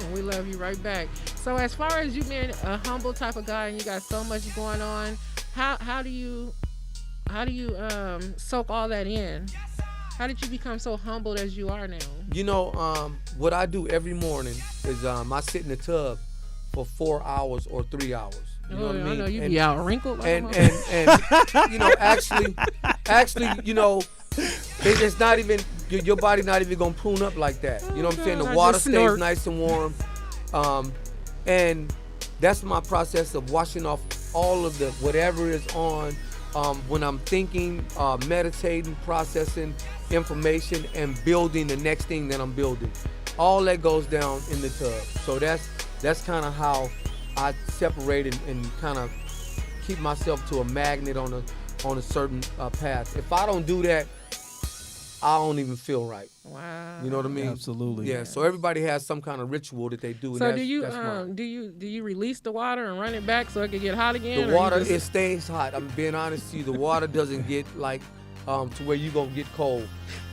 and we love you right back. So as far as you being a humble type of guy and you got so much going on, how do you soak all that in? How did you become so humbled as you are now? What I do every morning is I sit in the tub for 4 hours or 3 hours. You know what I mean? I know you And- be out wrinkled. Like a and motherfucker. actually, it's not even your body not even gonna prune up like that. You know what I'm saying? God, The I water just stays snort. nice and warm, and that's my process of washing off all of the whatever is on when I'm thinking, meditating, processing information, and building the next thing that I'm building. All that goes down in the tub. So that's kind of how I separate and kind of keep myself to a magnet on a certain path. If I don't do that, I don't even feel right. Wow. You know what I mean? Absolutely. Yeah. So everybody has some kind of ritual that they do. So and do you that's mine. do you release the water and run it back so it can get hot again? The or you water, just- it stays hot. I'm being honest with you. The water doesn't get like to where you gonna get cold.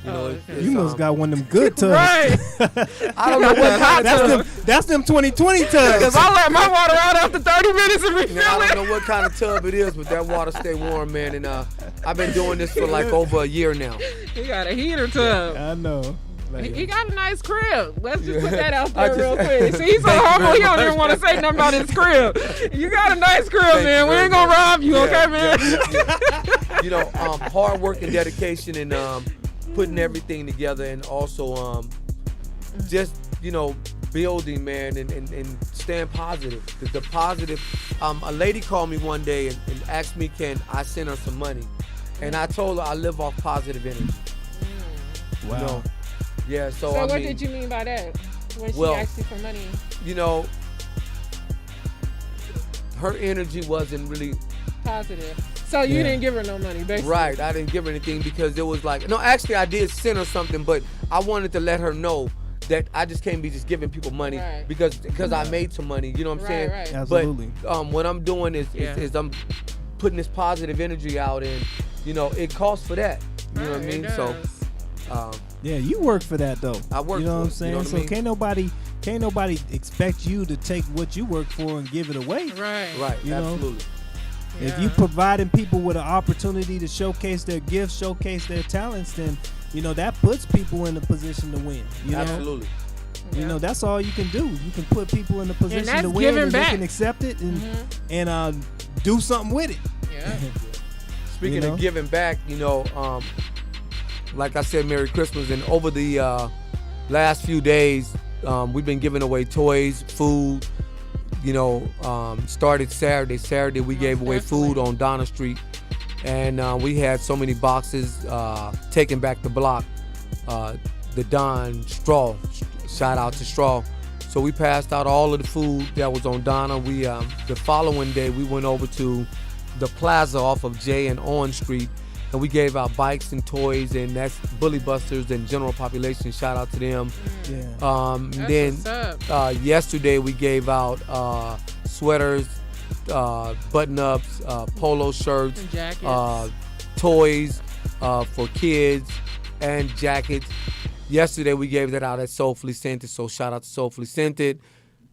You know, okay. You must got one of them good tubs. Right. I don't know what kind of tub. That's them 2020 tubs. Because I let my water out after 30 minutes and refill Now, I it. don't know what kind of tub it is, but that water stay warm, man. And I've been doing this for like over a year now. He got a heater tub. I know. Like, He got a nice crib. Let's just put that out I there just- real quick. See, he's so Thank you humble, very he don't even much. want to say nothing about his crib. You got a nice crib, Thank man. you We very ain't going to much. rob you, okay, man? Yeah. You know, hard work and dedication and putting everything together and also just, you know, building, man, and staying positive. The positive. A lady called me one day and asked me, can I send her some money? And I told her I live off positive energy. wow. You know? Yeah, so So I what mean, did you mean by that when she Well, asked you for money? you know, her energy wasn't really Positive. So you Yeah. didn't give her no money, basically. right. I didn't give her anything because it was like, no, actually I did send her something, but I wanted to let her know that I just can't be just giving people money Right. because I made some money. You know what I'm saying? Right. Absolutely. But what I'm doing is I'm putting this positive energy out, and you know it costs for that. You know what I Right, it mean? So does. Yeah, you work for that though. I work You know for what I'm it, saying? you know what I So mean? can't nobody expect you to take what you work for and give it away. Right. right, You know? absolutely. If you providing people with an opportunity to showcase their gifts, showcase their talents, then you know that puts people in a position to win. You know, Absolutely. you know that's all you can do. You can put people in a position that's to win, giving and back. they can accept it and do something with it. Yeah. Speaking You know? of giving back, you know, like I said, Merry Christmas, and over the last few days, we've been giving away toys, food. You know, started Saturday. Saturday we gave away food on Donna Street, and we had so many boxes taking back the block. The Don Straw, shout out to Straw. So we passed out all of the food that was on Donna. We the following day we went over to the plaza off of J and Orange Street, and we gave out bikes and toys, and that's Bully Busters and general population. Shout out to them. Yeah. Then what's up. yesterday we gave out sweaters, button-ups, polo shirts, And jackets. toys for kids, and jackets. Yesterday we gave that out at Soulfully Scented, so shout out to Soulfully Scented.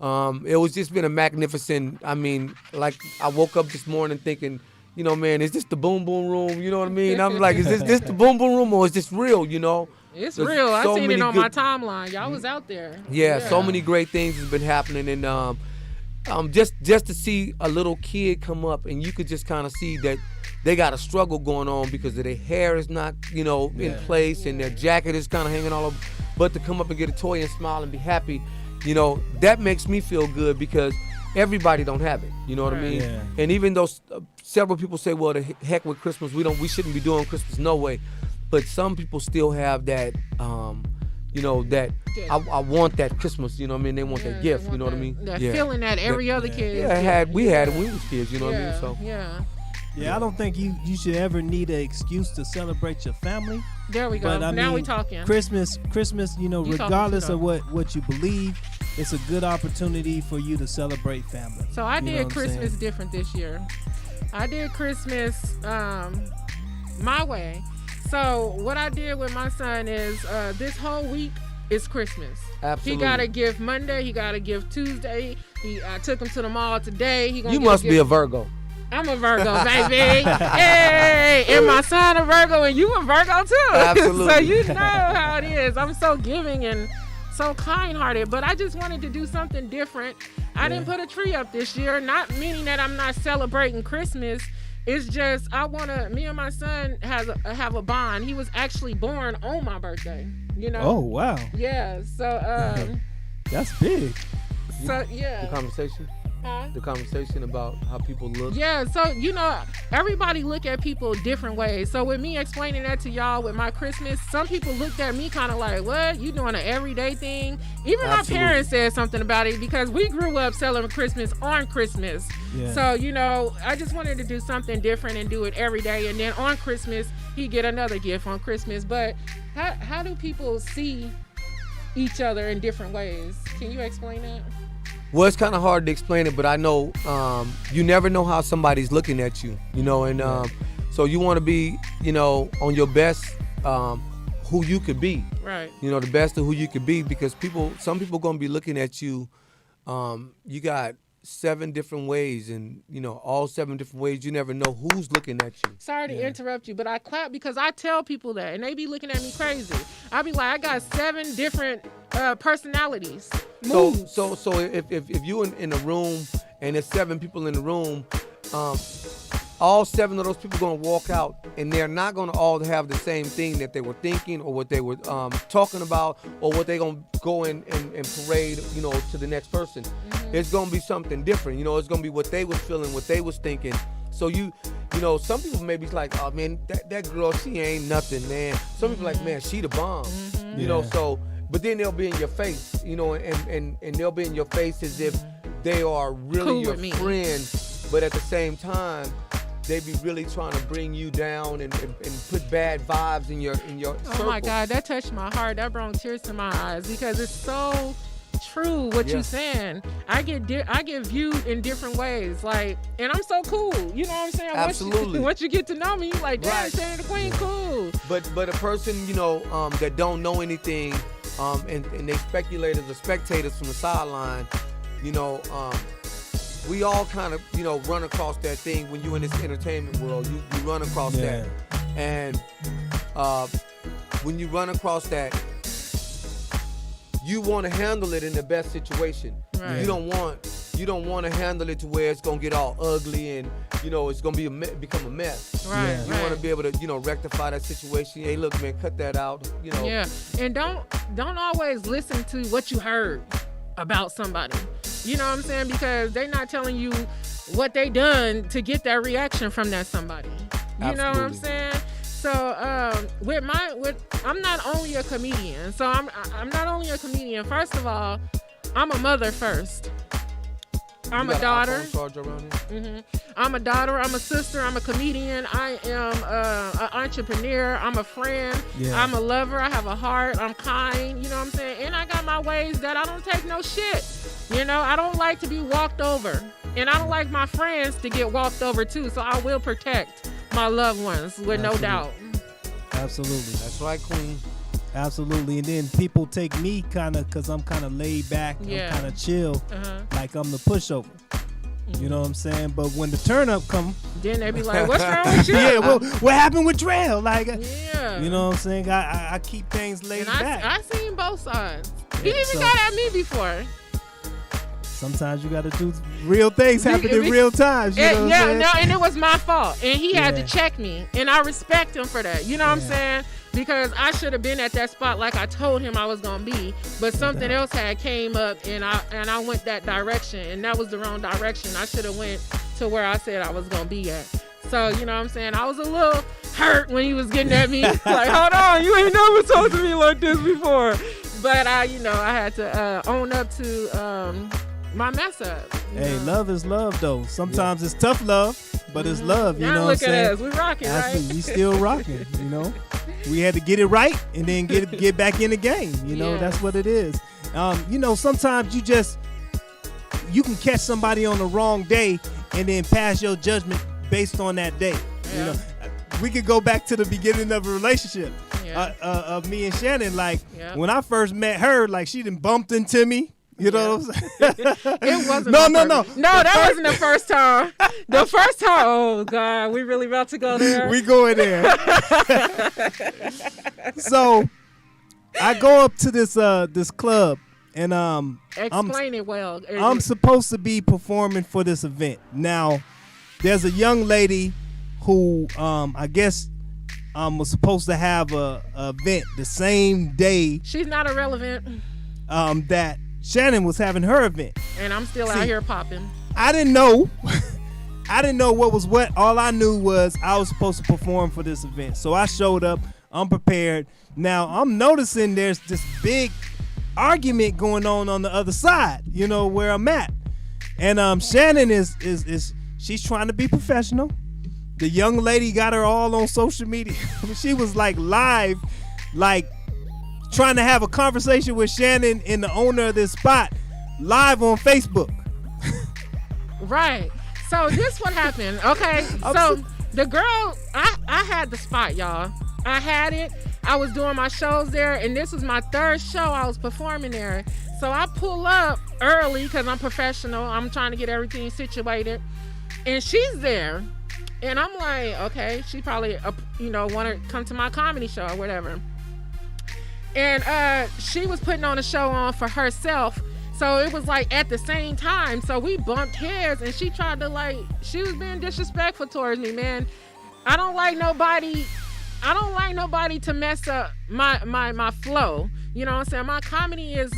It was just been a magnificent, I mean, like I woke up this morning thinking, you know, man, is this the boom boom room? You know what I mean? I'm like, is this the boom boom room or is this real, you know? It's There's real. I so seen it many on my good- timeline. Y'all was out there. Yeah, so many great things has been happening, and just to see a little kid come up, and you could just kind of see that they got a struggle going on because their hair is not, you know, in place, and their jacket is kind of hanging all over. But to come up and get a toy and smile and be happy, you know, that makes me feel good because everybody don't have it. You know what I Right. mean? Yeah. And even though several people say, well, the heck with Christmas, we shouldn't be doing Christmas, no way. But some people still have that, you know, that I want that Christmas. You know what I mean? They want that gift. You know what I mean? That feeling that every other kid. Yeah, we had it when we was kids. You know what I mean? So yeah. Yeah, I don't think you should ever need an excuse to celebrate your family. There we go. But I Now mean, we talking. Christmas, you know, You talking regardless too, of what you believe, it's a good opportunity for you to celebrate family. So I You know did what I'm Christmas saying? different this year. I did Christmas my way. So what I did with my son is this whole week is Christmas. Absolutely. He got a gift Monday. He got a gift Tuesday. I took him to the mall today. you must be a Virgo. I'm a Virgo, baby. Hey, and my son a Virgo, and you a Virgo too. Absolutely. So you know how it is. I'm so giving and so kind-hearted, but I just wanted to do something different. I didn't put a tree up this year, not meaning that I'm not celebrating Christmas. It's just me and my son have a bond. He was actually born on my birthday, you know? Oh wow, Yeah, so that's big. so yeah. The conversation. The conversation about how people look. Yeah, so everybody look at people different ways. So with me explaining that to y'all with my Christmas, some people looked at me kind of like, what? You doing an everyday thing? Even my parents said something about it because we grew up celebrating Christmas on Christmas. Yeah. So, I just wanted to do something different and do it every day. And then on Christmas, he get another gift on Christmas. But how do people see each other in different ways? Can you explain that? Well, it's kind of hard to explain it, but I know you never know how somebody's looking at you, and so you want to be, on your best, who you could be. Right. The best of who you could be, because some people going to be looking at you. You got 7 different ways, and all 7 different ways. You never know who's looking at you. Sorry to interrupt you, but I clap because I tell people that, and they be looking at me crazy. I be like, I got 7 different personalities. So if you in a room and there's 7 people in the room, all 7 of those people gonna walk out, and they're not gonna all have the same thing that they were thinking or what they were talking about, or what they gonna go and parade, to the next person. Mm-hmm. It's gonna be something different. It's gonna be what they was feeling, what they was thinking. So some people may be like, oh man, that girl, she ain't nothing, man. Some people like, man, she the bomb. Mm-hmm. So. But then they'll be in your face, and they'll be in your face as if they are really cool your friend. But at the same time, they be really trying to bring you down and put bad vibes in your circle. Oh my God, that touched my heart. That brought tears to my eyes because it's so true what you're saying. I get viewed in different ways, and I'm so cool. You know what I'm saying? Absolutely. Once you get to know me, you like, damn, Shannon the Queen, cool. But a person, that don't know anything. And they speculators or spectators from the sideline, we all kind of, run across that thing when you're in this entertainment world. You run across that. And when you run across that, you want to handle it in the best situation. Right. You don't want to handle it to where it's going to get all ugly and, it's going to become a mess. Right. Yeah. You want to be able to, rectify that situation. Hey, look, man, cut that out. Yeah. And don't always listen to what you heard about somebody. You know what I'm saying? Because they're not telling you what they done to get that reaction from that somebody. You Absolutely. Know what I'm saying? So I'm not only a comedian. So I'm not only a comedian. First of all, I'm a mother first. I'm a daughter. Mm-hmm. I'm a daughter. I'm a sister. I'm a comedian. I am an entrepreneur. I'm a friend. Yeah. I'm a lover. I have a heart. I'm kind. You know what I'm saying? And I got my ways that I don't take no shit. I don't like to be walked over. And I don't like my friends to get walked over too. So I will protect my loved ones with no doubt. Absolutely. That's right, Queen. Absolutely. And then people take me because I'm kind of laid back. I'm kind of chill. Like I'm the pushover. You know what I'm saying? But when the turn up come, then they be like, what's wrong with you? Yeah, well, what happened with Trail? You know what I'm saying? I keep things laid back. I seen both sides. He even got at me before. Sometimes you got to do real things happen in real times. You know what I'm saying? And it was my fault. And he had to check me. And I respect him for that. You know what I'm saying? Because I should have been at that spot like I told him I was gonna be, but something else had came up and I went that direction, and that was the wrong direction. I should have went to where I said I was gonna be at. So you know what I'm saying? I was a little hurt when he was getting at me, like, hold on, you ain't never talked to me like this before. But I had to own up to my mess up. Hey, love is love though. Sometimes it's tough love, but it's love. You know what I'm saying? Look at us, we rocking, right? We still rocking. We had to get it right and then get back in the game. That's what it is. Sometimes you can catch somebody on the wrong day and then pass your judgment based on that day. Yeah. We could go back to the beginning of a relationship of me and Shannon. When I first met her, she done bumped into me. You know what I'm saying? It wasn't. No. No, that wasn't the first time. The first time, oh God, we really about to go there. We going there. So I go up to this club and explain it well. I'm supposed to be performing for this event. Now, there's a young lady who I guess was supposed to have a event the same day. She's not irrelevant. That Shannon was having her event. And I'm still out here popping. I didn't know. I didn't know what was what. All I knew was I was supposed to perform for this event. So I showed up. I'm prepared. Now I'm noticing there's this big argument going on the other side, you know, where I'm at. And Shannon is she's trying to be professional. The young lady got her all on social media. She was like live, like trying to have a conversation with Shannon and the owner of this spot live on Facebook. Right. So this what happened. Okay. So the girl, I had the spot, y'all. I had it. I was doing my shows there, and this was my third show I was performing there. So I pull up early because I'm professional. I'm trying to get everything situated. And she's there. And I'm like, okay, she probably, want to come to my comedy show or whatever. And she was putting on a show on for herself. So it was like at the same time. So we bumped heads, and she tried to she was being disrespectful towards me, man. I don't like nobody to mess up my flow. You know what I'm saying? My comedy is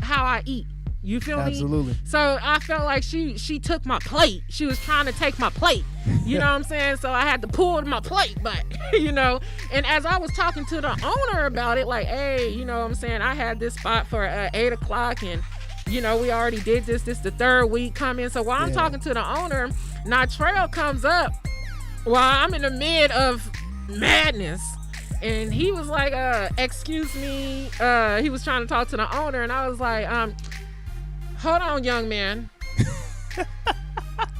how I eat. You feel me? Absolutely. So I felt like she took my plate. She was trying to take my plate. You know what I'm saying? So I had to pull my plate back, And as I was talking to the owner about it, like, hey, you know what I'm saying? I had this spot for 8 o'clock and, we already did this. This the third week coming. So while I'm talking to the owner, Natrell comes up while I'm in the mid of madness. And he was like, excuse me. He was trying to talk to the owner. And I was like, hold on, young man.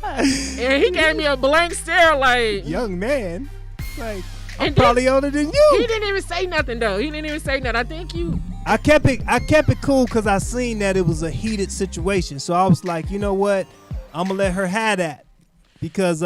And he gave me a blank stare like, young man? Like, I'm probably older than you. He didn't even say nothing, though. He didn't even say nothing. I think I kept it cool because I seen that it was a heated situation. So I was like, you know what? I'm going to let her have that. Because,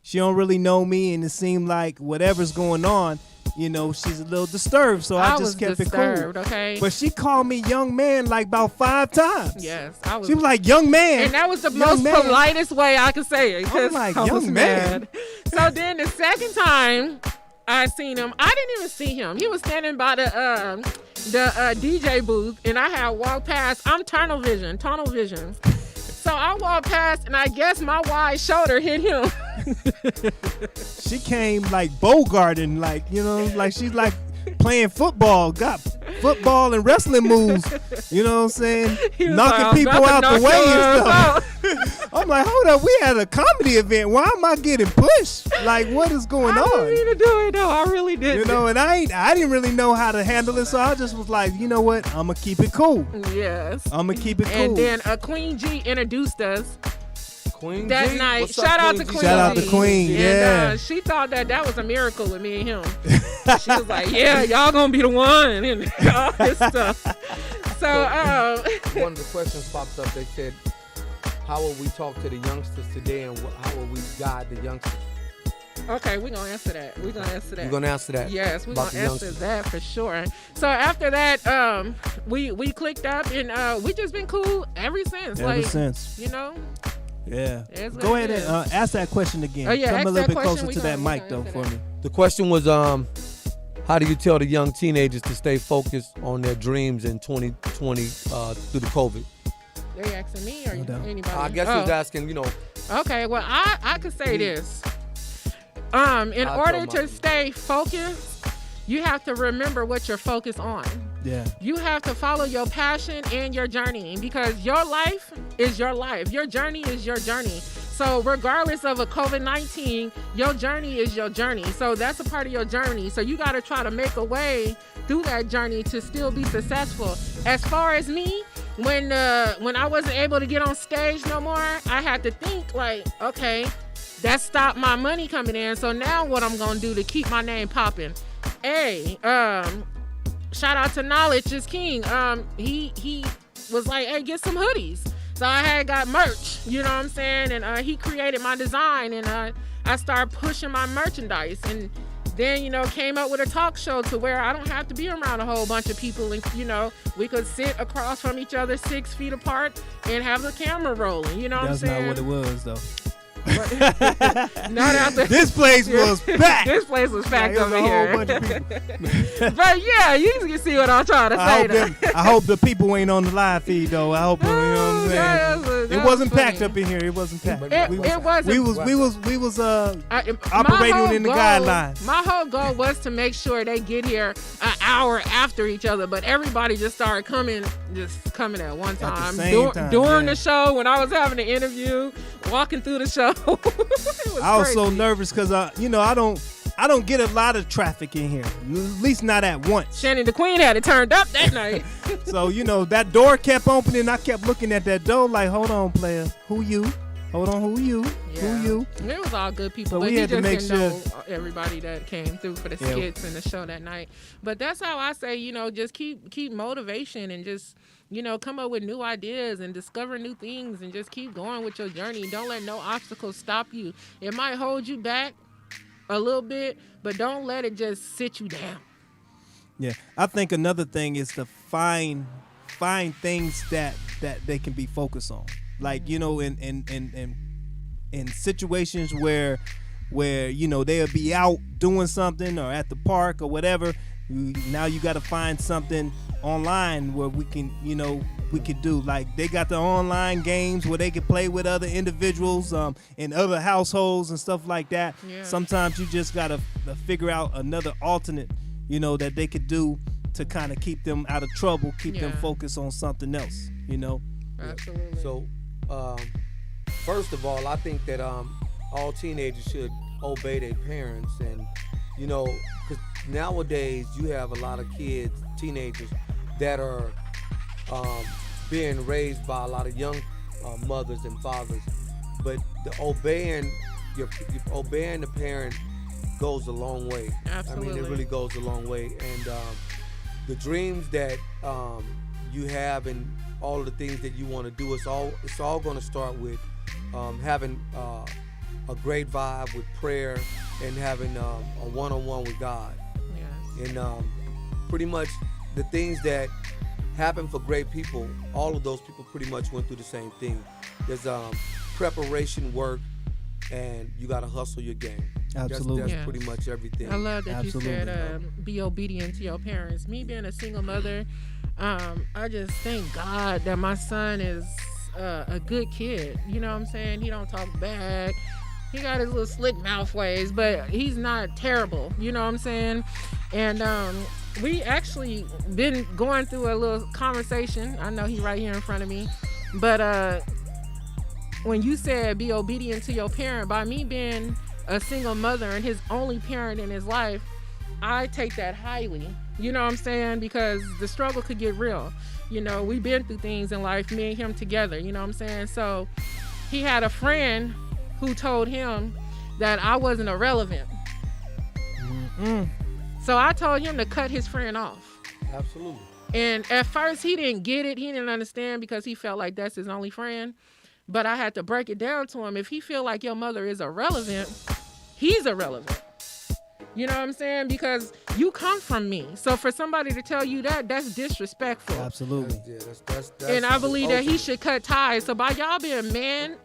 she don't really know me. And it seemed like whatever's going on, she's a little disturbed. So I just kept it cool. Okay? But she called me young man like about 5 times. Yes. She was like, young man. And that was the most politest way I could say it. I'm like, young man. So then the second time I seen him, I didn't even see him. He was standing by the DJ booth, and I had walked past. I'm tunnel vision. So I walked past, and I guess my wide shoulder hit him. She came like Bogarting, like she's like playing football, got football and wrestling moves, you know what I'm saying? Knocking people out the way and stuff. I'm like, hold up, we had a comedy event. Why am I getting pushed? Like, what is going on? I didn't mean to do it, though. I really didn't. And I didn't really know how to handle it, so I just was like, you know what? I'm going to keep it cool. Yes. I'm going to keep it cool. And then Queen G introduced us. Queen that G? night. What's up, Shout out Queen to G? Queen. Shout out to Queen, yeah. And she thought that was a miracle with me and him. She was like, yeah, y'all gonna be the one and all this stuff. So one of the questions popped up. They said, how will we talk to the youngsters today, and how will we guide the youngsters? Okay, we're gonna answer that. You're gonna answer that? Yes, we're gonna answer that for sure. So after that, we clicked up, and we just been cool ever since. Yeah. Go ahead and ask that question again. Oh, yeah, come a ask little that bit question. closer to that mic though for me. The question was, how do you tell the young teenagers to stay focused on their dreams in 2020 through the COVID? They asking me or anybody? I guess he was asking, Okay, well, I could say this. In order to stay focused, you have to remember what you're focused on. Yeah. You have to follow your passion and your journey, because your life is your life. Your journey is your journey. So regardless of a COVID-19, your journey is your journey. So that's a part of your journey. So you got to try to make a way through that journey to still be successful. As far as me, when I wasn't able to get on stage no more, I had to think like, okay, that stopped my money coming in. So now what I'm going to do to keep my name popping? Hey, shout out to Knowledge is King. He was like, hey, get some hoodies. So I had got merch, you know what I'm saying? And he created my design, and I started pushing my merchandise. And then, came up with a talk show to where I don't have to be around a whole bunch of people. And, we could sit across from each other 6 feet apart and have the camera rolling, you know what I'm saying? That's not what it was, though. Not out there. This place was packed. This place was packed like, over here. Whole bunch of people. But yeah, you can see what I'm trying to say. I hope the people ain't on the live feed though. I hope it It wasn't packed up in here. It wasn't packed. It wasn't. We was operating in the guidelines. My whole goal was to make sure they get here an hour after each other, but everybody just started coming at one time. During the show, when I was having the interview, walking through the show. I was so nervous because I don't get a lot of traffic in here, at least not at once. Shannon the Queen had it turned up that night. So, that door kept opening. I kept looking at that door like, hold on, player. Who you? Hold on, who you? Yeah. Who you? It was all good people. So but we had to make sure. Know everybody that came through for the skits and the show that night. But that's how I say, just keep motivation and just, come up with new ideas and discover new things and just keep going with your journey. Don't let no obstacles stop you. It might hold you back a little bit, but don't let it just sit you down. Yeah, I think another thing is to find things that they can be focused on. Like, in situations where they'll be out doing something or at the park or whatever. Now you got to find something online where we can do, like they got the online games where they can play with other individuals in other households and stuff like that. Yeah. Sometimes you just got to figure out another alternate, that they could do to kind of keep them out of trouble, keep them focused on something else, Absolutely. So, first of all, I think that all teenagers should obey their parents, and because nowadays you have a lot of teenagers that are being raised by a lot of young mothers and fathers, but obeying the parent goes a long way. Absolutely. I mean, it really goes a long way, and the dreams that you have and all of the things that you want to do, it's all going to start with having a great vibe with prayer and having a one-on-one with God. Yes. And pretty much the things that happen for great people, all of those people pretty much went through the same thing. There's preparation work, and you got to hustle your game. Absolutely. That's pretty much everything. I love that Absolutely. you said be obedient to your parents. Me being a single mother, I just thank God that my son is a good kid. You know what I'm saying? He don't talk bad. He got his little slick mouth ways, but he's not terrible. You know what I'm saying? And we actually been going through a little conversation. I know he right here in front of me. But when you said be obedient to your parent, by me being a single mother and his only parent in his life, I take that highly. You know what I'm saying? Because the struggle could get real. We've been through things in life, me and him together. You know what I'm saying? So he had a friend who told him that I wasn't irrelevant. Mm-hmm. So I told him to cut his friend off. Absolutely. And at first he didn't get it. He didn't understand because he felt like that's his only friend. But I had to break it down to him. If he feel like your mother is irrelevant, he's irrelevant. You know what I'm saying? Because you come from me. So for somebody to tell you that, that's disrespectful. Absolutely. That's and I believe that he should cut ties. So by y'all being man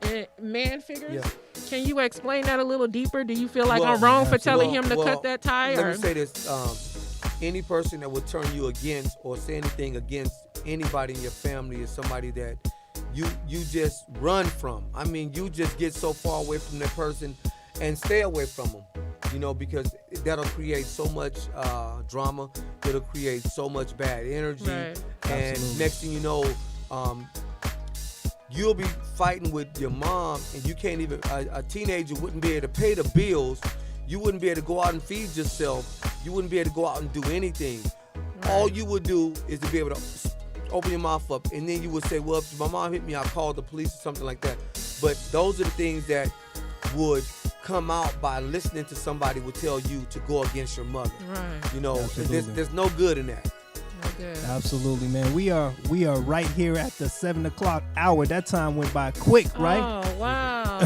figures, can you explain that a little deeper? Do you feel like I'm wrong for telling him to cut that tie? Let me say this. Any person that would turn you against or say anything against anybody in your family is somebody that you just run from. I mean, you just get so far away from that person and stay away from them. Because that'll create so much drama. It'll create so much bad energy. Right. And Absolutely. next thing you know, you'll be fighting with your mom, and you can't even, a teenager wouldn't be able to pay the bills. You wouldn't be able to go out and feed yourself. You wouldn't be able to go out and do anything. Right. All you would do is to be able to open your mouth up, and then you would say, well, if my mom hit me, I'll call the police or something like that. But those are the things that would come out by listening to somebody would tell you to go against your mother. Right. There's no good in that. Okay. Absolutely, man. We are right here at the 7:00 hour. That time went by quick, right? Oh, wow.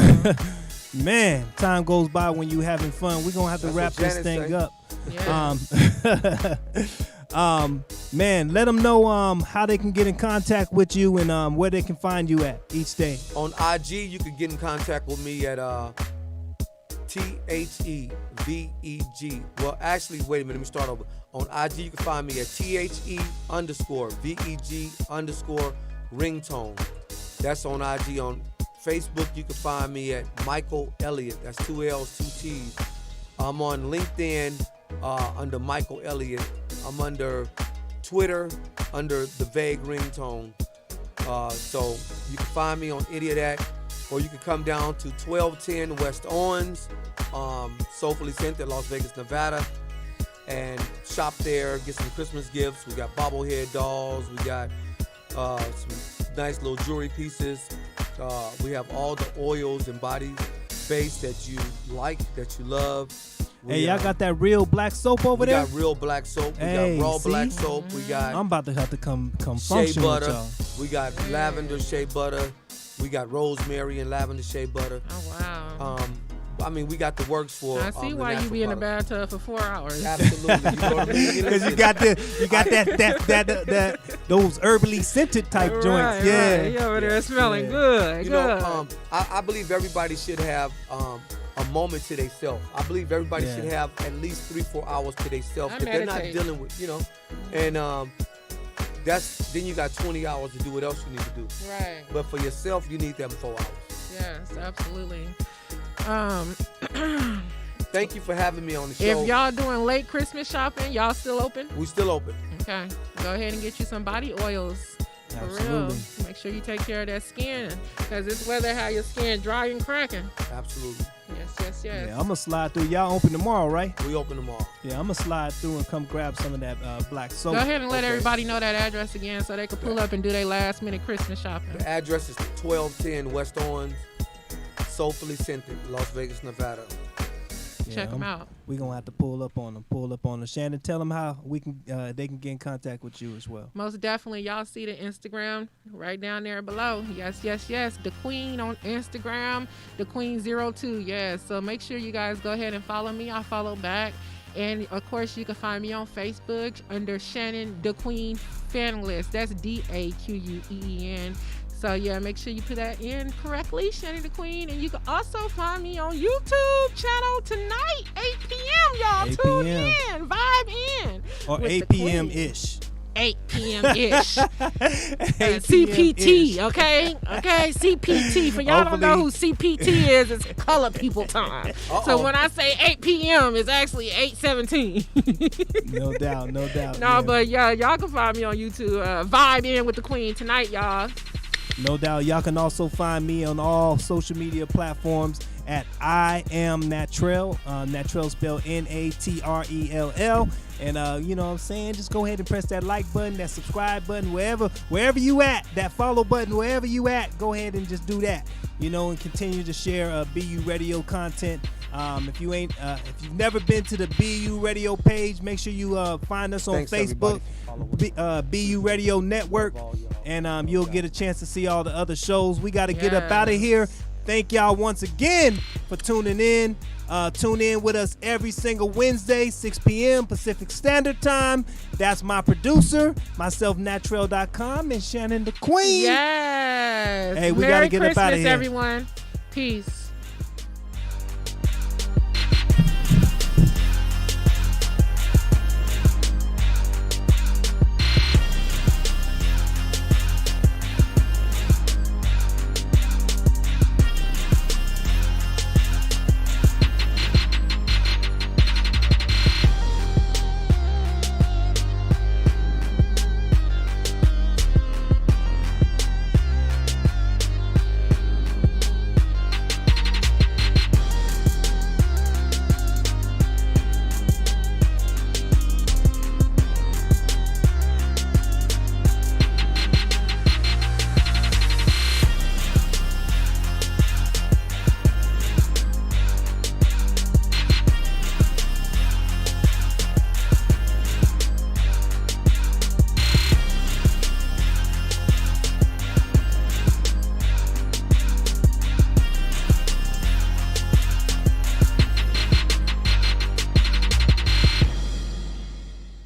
Man, time goes by when you having fun. We're gonna have to wrap this thing up. Yeah. Man, let them know how they can get in contact with you and where they can find you at each day. On IG, you can get in contact with me at THEVEG. Well, actually, wait a minute. Let me start over. On IG, you can find me at THE_VEG_ringtone. That's on IG. On Facebook, you can find me at Michael Elliott. That's 2 L's, 2 T's. I'm on LinkedIn under Michael Elliott. I'm under Twitter under The Vague Ringtone. So you can find me on any of that, or you can come down to 1210 West Orange, Soulfully Scented, Las Vegas, Nevada, and shop there, get some Christmas gifts. We got bobblehead dolls. We got some nice little jewelry pieces. We have all the oils and body base that you like, that you love. Hey, y'all got that real black soap over there? We got real black soap. We got raw black soap. We got I'm about to have to come shea function butter. with y'all. We got lavender shea butter. We got rosemary and lavender shea butter. Oh, wow. I mean, we got the works for. I see the why you be in the natural bathtub for 4 hours. Absolutely. You know what I mean? Because you got that those herbally scented type joints. Right, Yeah. right. You over there smelling good. You good. know, I believe everybody should have a moment to themselves. I believe everybody should have at least 3-4 hours to themselves that they're not dealing with, and then you got 20 hours to do what else you need to do. Right. But for yourself, you need them 4 hours. Yes, absolutely. Thank you for having me on the show. If y'all doing late Christmas shopping, y'all still open? We still open. Okay. Go ahead and get you some body oils. For real. Make sure you take care of that skin, because this weather have your skin dry and cracking. Absolutely. Yes. Yeah, I'm going to slide through. Y'all open tomorrow, right? We open tomorrow. Yeah, I'm going to slide through and come grab some of that black soap. Go ahead and let everybody know that address again so they can pull up and do their last minute Christmas shopping. The address is 1210 West Orange, Soulfully Scented, Las Vegas, Nevada. Check them out. We're going to have to pull up on them. Shannon, tell them how they can get in contact with you as well. Most definitely. Y'all see the Instagram right down there below. Yes. The Queen on Instagram, the Queen02. Yes. So make sure you guys go ahead and follow me. I follow back. And, of course, you can find me on Facebook under Shannon the Queen Fan List. That's DAQUEEN. So, yeah, make sure you put that in correctly, Shannon the Queen. And you can also find me on YouTube channel tonight, 8 p.m., y'all. 8 Tune p.m. in, vibe in. Or 8 p.m.-ish. 8 p.m.-ish. CPT, okay? Okay, CPT. For y'all don't know who CPT is, it's color people time. So when I say 8 p.m., it's actually 8:17. No doubt. No, but yeah, y'all can find me on YouTube. Vibe in with the Queen tonight, y'all. No doubt. Y'all can also find me on all social media platforms at I am Natrell. Natrell spelled Natrell. And you know what I'm saying? Just go ahead and press that like button, that subscribe button, wherever you at, that follow button, wherever you at, go ahead and just do that. And continue to share BU Radio content. If you've never been to the BU Radio page, make sure you find us on Facebook, BU Radio Network, and you'll get a chance to see all the other shows. We got to get up out of here. Thank y'all once again for tuning in. Tune in with us every single Wednesday, 6 p.m. Pacific Standard Time. That's my producer, myself, Natrell.com, and Shannon the Queen. Yes. Hey, we Merry got to get up out of Christmas, here. everyone. Peace.